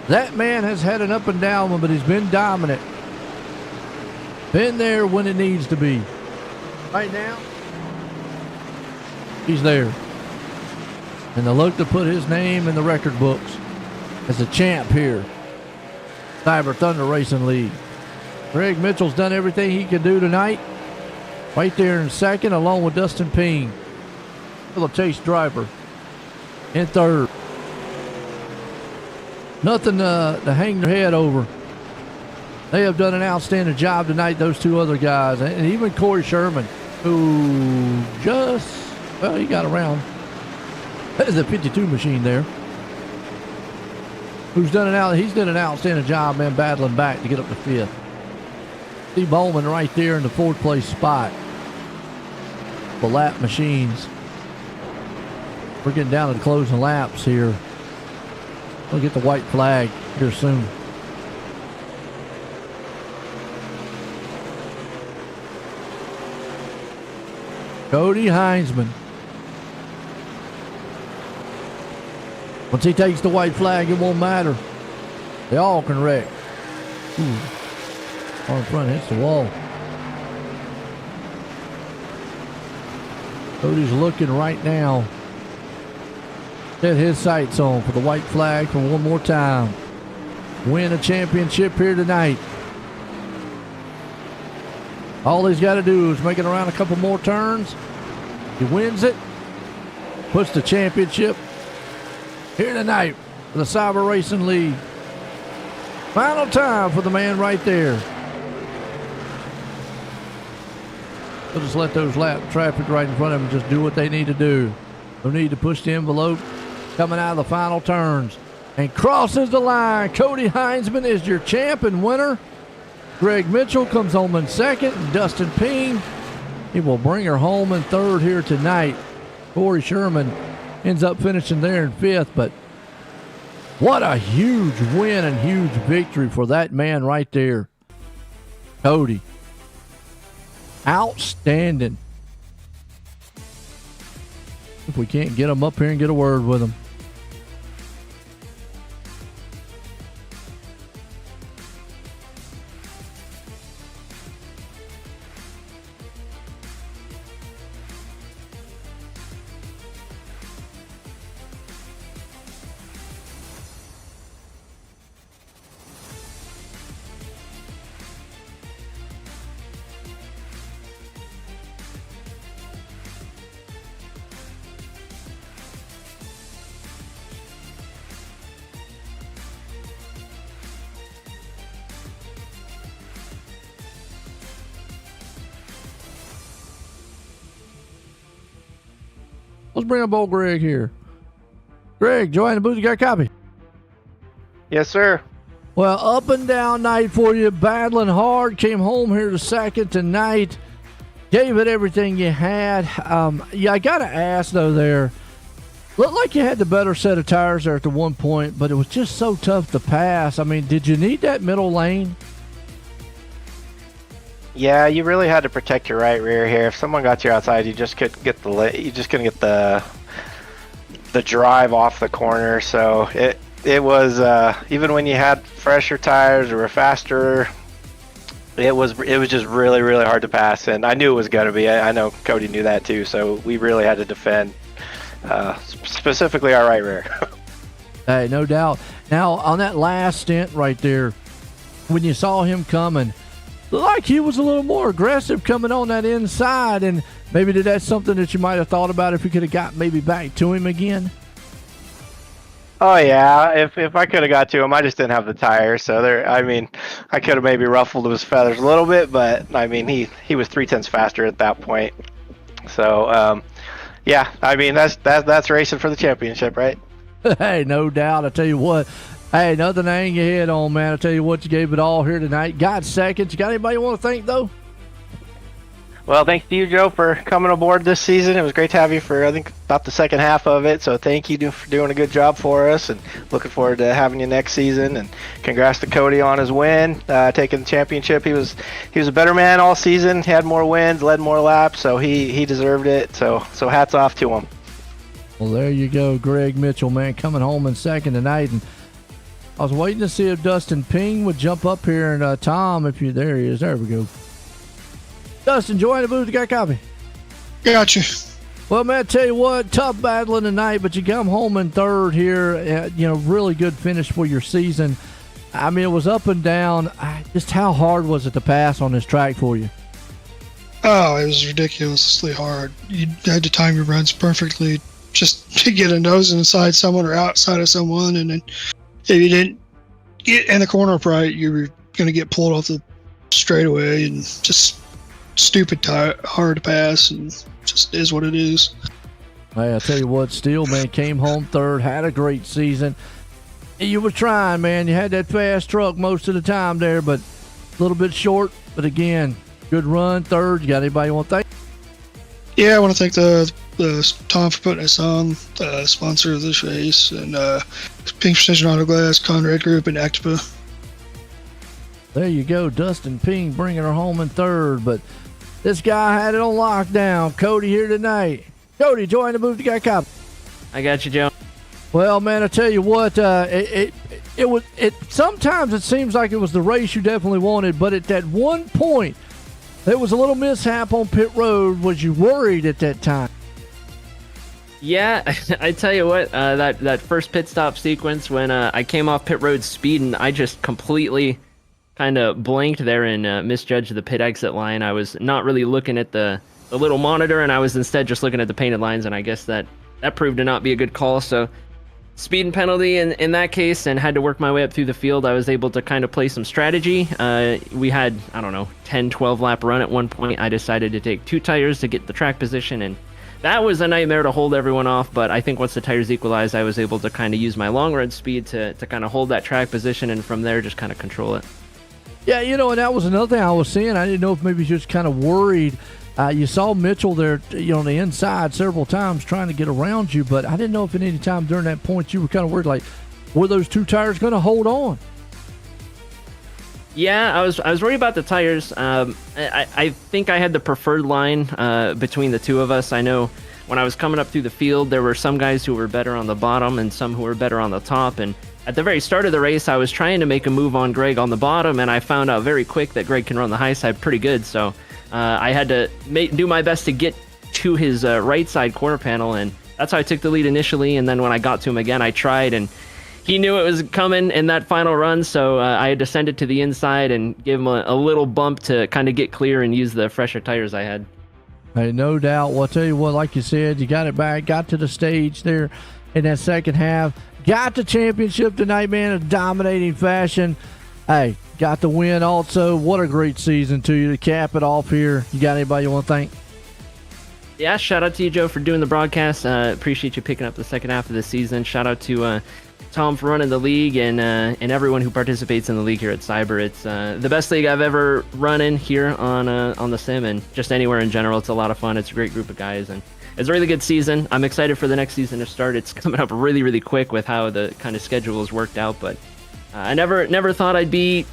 That man has had an up and down one, but he's been dominant. Been there when it needs to be. Right now, he's there. And they look to put his name in the record books as a champ here. Cyberr Thunder Racing League. Greg Mitchell's done everything he could do tonight. Right there in second, along with Dustin Ping. The chase driver in third. Nothing to hang their head over. They have done an outstanding job tonight, those two other guys. And even Corey Sherman, who just, well, he got around. That is a 52 machine there. He's done an outstanding job, man, battling back to get up to fifth. Steve Bowman right there in the fourth place spot. The lap machines. We're getting down to the closing laps here. We'll get the white flag here soon. Cody Heinzman. Once he takes the white flag, it won't matter. They all can wreck. Ooh. Car in front hits the wall. Cody's looking right now. Set his sights on for the white flag for one more time. Win a championship here tonight. All he's got to do is make it around a couple more turns. He wins it. Puts the championship here tonight for the Cyberr Racing League. Final time for the man right there. We'll just let those lap traffic right in front of them just do what they need to do. No need to push the envelope. Coming out of the final turns and crosses the line. Cody Heinzman is your champ and winner. Greg Mitchell comes home in second. And Dustin Ping, he will bring her home in third here tonight. Corey Sherman ends up finishing there in 5th. But what a huge win and huge victory for that man right there, Cody. Outstanding. If we can't get him up here and get a word with him. Let's bring up old Greg here. Greg, join the booth. You got a copy? Yes, sir. Well, up and down night for you. Battling hard. Came home here to second tonight. Gave it everything you had. I got to ask, though, there. Looked like you had the better set of tires there at the one point, but it was just so tough to pass. I mean, did you need that middle lane? Yeah, you really had to protect your right rear here. If someone got you outside, you just couldn't get the drive off the corner. So it was even when you had fresher tires or were faster, it was just really, really hard to pass. And I knew it was going to be. I know Cody knew that too. So we really had to defend, specifically our right rear. Hey, no doubt. Now on that last stint right there, when you saw him coming, like he was a little more aggressive coming on that inside, and maybe that's something that you might have thought about if you could have got maybe back to him again. Oh yeah, if I could have got to him, I just didn't have the tires. So I could have maybe ruffled his feathers a little bit, but I mean he was 0.3 faster at that point. So yeah, I mean that's racing for the championship, right? Hey, no doubt. I tell you what. Hey, nothing to hang your head on, man. I tell you what, you gave it all here tonight. Got second. You got anybody you want to thank, though? Well, thanks to you, Joe, for coming aboard this season. It was great to have you for, I think, about the second half of it. So thank you for doing a good job for us, and looking forward to having you next season. And congrats to Cody on his win, taking the championship. He was a better man all season. He had more wins, led more laps, so he deserved it. So hats off to him. Well, there you go, Greg Mitchell, man, coming home in second tonight. And I was waiting to see if Dustin Ping would jump up here, and Tom, there he is. There we go. Dustin, join the booth. You got a copy? Gotcha. Well, man, I tell you what, tough battling tonight, but you come home in third here. Really good finish for your season. I mean, it was up and down. Just how hard was it to pass on this track for you? Oh, it was ridiculously hard. You had to time your runs perfectly just to get a nose inside someone or outside of someone, and then if you didn't get in the corner right, you were going to get pulled off the straightaway, and just stupid hard to pass, and just is what it is. Hey, I tell you what, Steele, man, came home third, had a great season. You were trying, man. You had that fast truck most of the time there, but a little bit short. But again, good run, third. You got anybody you want to thank? Yeah, I want to thank the Tom for putting us on, the sponsor of this race, and Pink Precision Auto Glass, Conrad Group, and Activa. There you go, Dustin Ping bringing her home in third, but this guy had it on lockdown. Cody here tonight. Cody, join the booth. You got a copy? I got you, Joe. Well, man, I tell you what, it was. Sometimes it seems like it was the race you definitely wanted, but at that one point, there was a little mishap on pit road. Was you worried at that time? Yeah, I tell you what, that first pit stop sequence when I came off pit road speeding, I just completely kind of blanked there and misjudged the pit exit line. I was not really looking at the little monitor, and I was instead just looking at the painted lines, and I guess that proved to not be a good call. So speeding penalty in that case, and had to work my way up through the field. I was able to kind of play some strategy. We had, 10, 12 lap run at one point. I decided to take 2 tires to get the track position, and that was a nightmare to hold everyone off. But I think once the tires equalized, I was able to kind of use my long run speed to kind of hold that track position, and from there just kind of control it. Yeah, and that was another thing I was saying. I didn't know if maybe you just kind of worried You saw Mitchell there, on the inside several times trying to get around you, but I didn't know if at any time during that point you were kind of worried, like, were those two tires going to hold on? Yeah, I was worried about the tires. I think I had the preferred line between the two of us. I know when I was coming up through the field, there were some guys who were better on the bottom and some who were better on the top. And at the very start of the race, I was trying to make a move on Greg on the bottom, and I found out very quick that Greg can run the high side pretty good. So I had to do my best to get to his right side quarter panel, and that's how I took the lead initially. And then when I got to him again, I tried, and he knew it was coming in that final run, so I had to send it to the inside and give him a little bump to kind of get clear and use the fresher tires I had. Hey, no doubt. Well, I'll tell you what, like you said, you got it back, got to the stage there in that second half, got the championship tonight, man, in a dominating fashion. Hey, got the win also. What a great season to you to cap it off here. You got anybody you want to thank? Yeah, shout out to you, Joe, for doing the broadcast. Appreciate you picking up the second half of the season. Shout out to Tom for running the league, and everyone who participates in the league here at Cyberr. It's the best league I've ever run in here on the sim, and just anywhere in general. It's a lot of fun. It's a great group of guys, and it's a really good season. I'm excited for the next season to start. It's coming up really, really quick with how the kind of schedule is worked out, but I never thought I'd be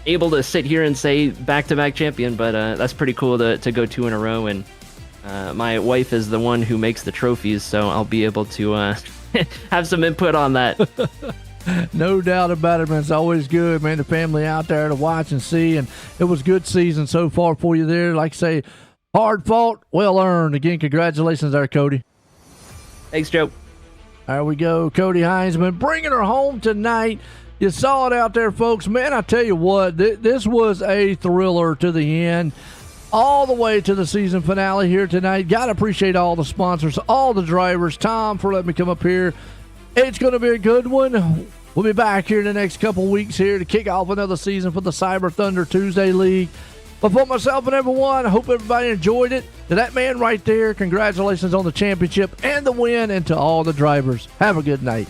able to sit here and say back-to-back champion, but that's pretty cool to go 2 in a row, and my wife is the one who makes the trophies, so I'll be able to have some input on that. No doubt about it, man. It's always good, man. The family out there to watch and see, and it was a good season so far for you there. Like I say, hard fought, well earned. Again, congratulations there, Cody. Thanks, Joe. There we go. Cody Heinzman bringing her home tonight. You saw it out there, folks. Man, I tell you what, this was a thriller to the end. All the way to the season finale here tonight. Got to appreciate all the sponsors, all the drivers. Tom, for letting me come up here. It's going to be a good one. We'll be back here in the next couple weeks here to kick off another season for the Cyberr Thunder Tuesday League. But for myself and everyone, I hope everybody enjoyed it. To that man right there, congratulations on the championship and the win, and to all the drivers. Have a good night.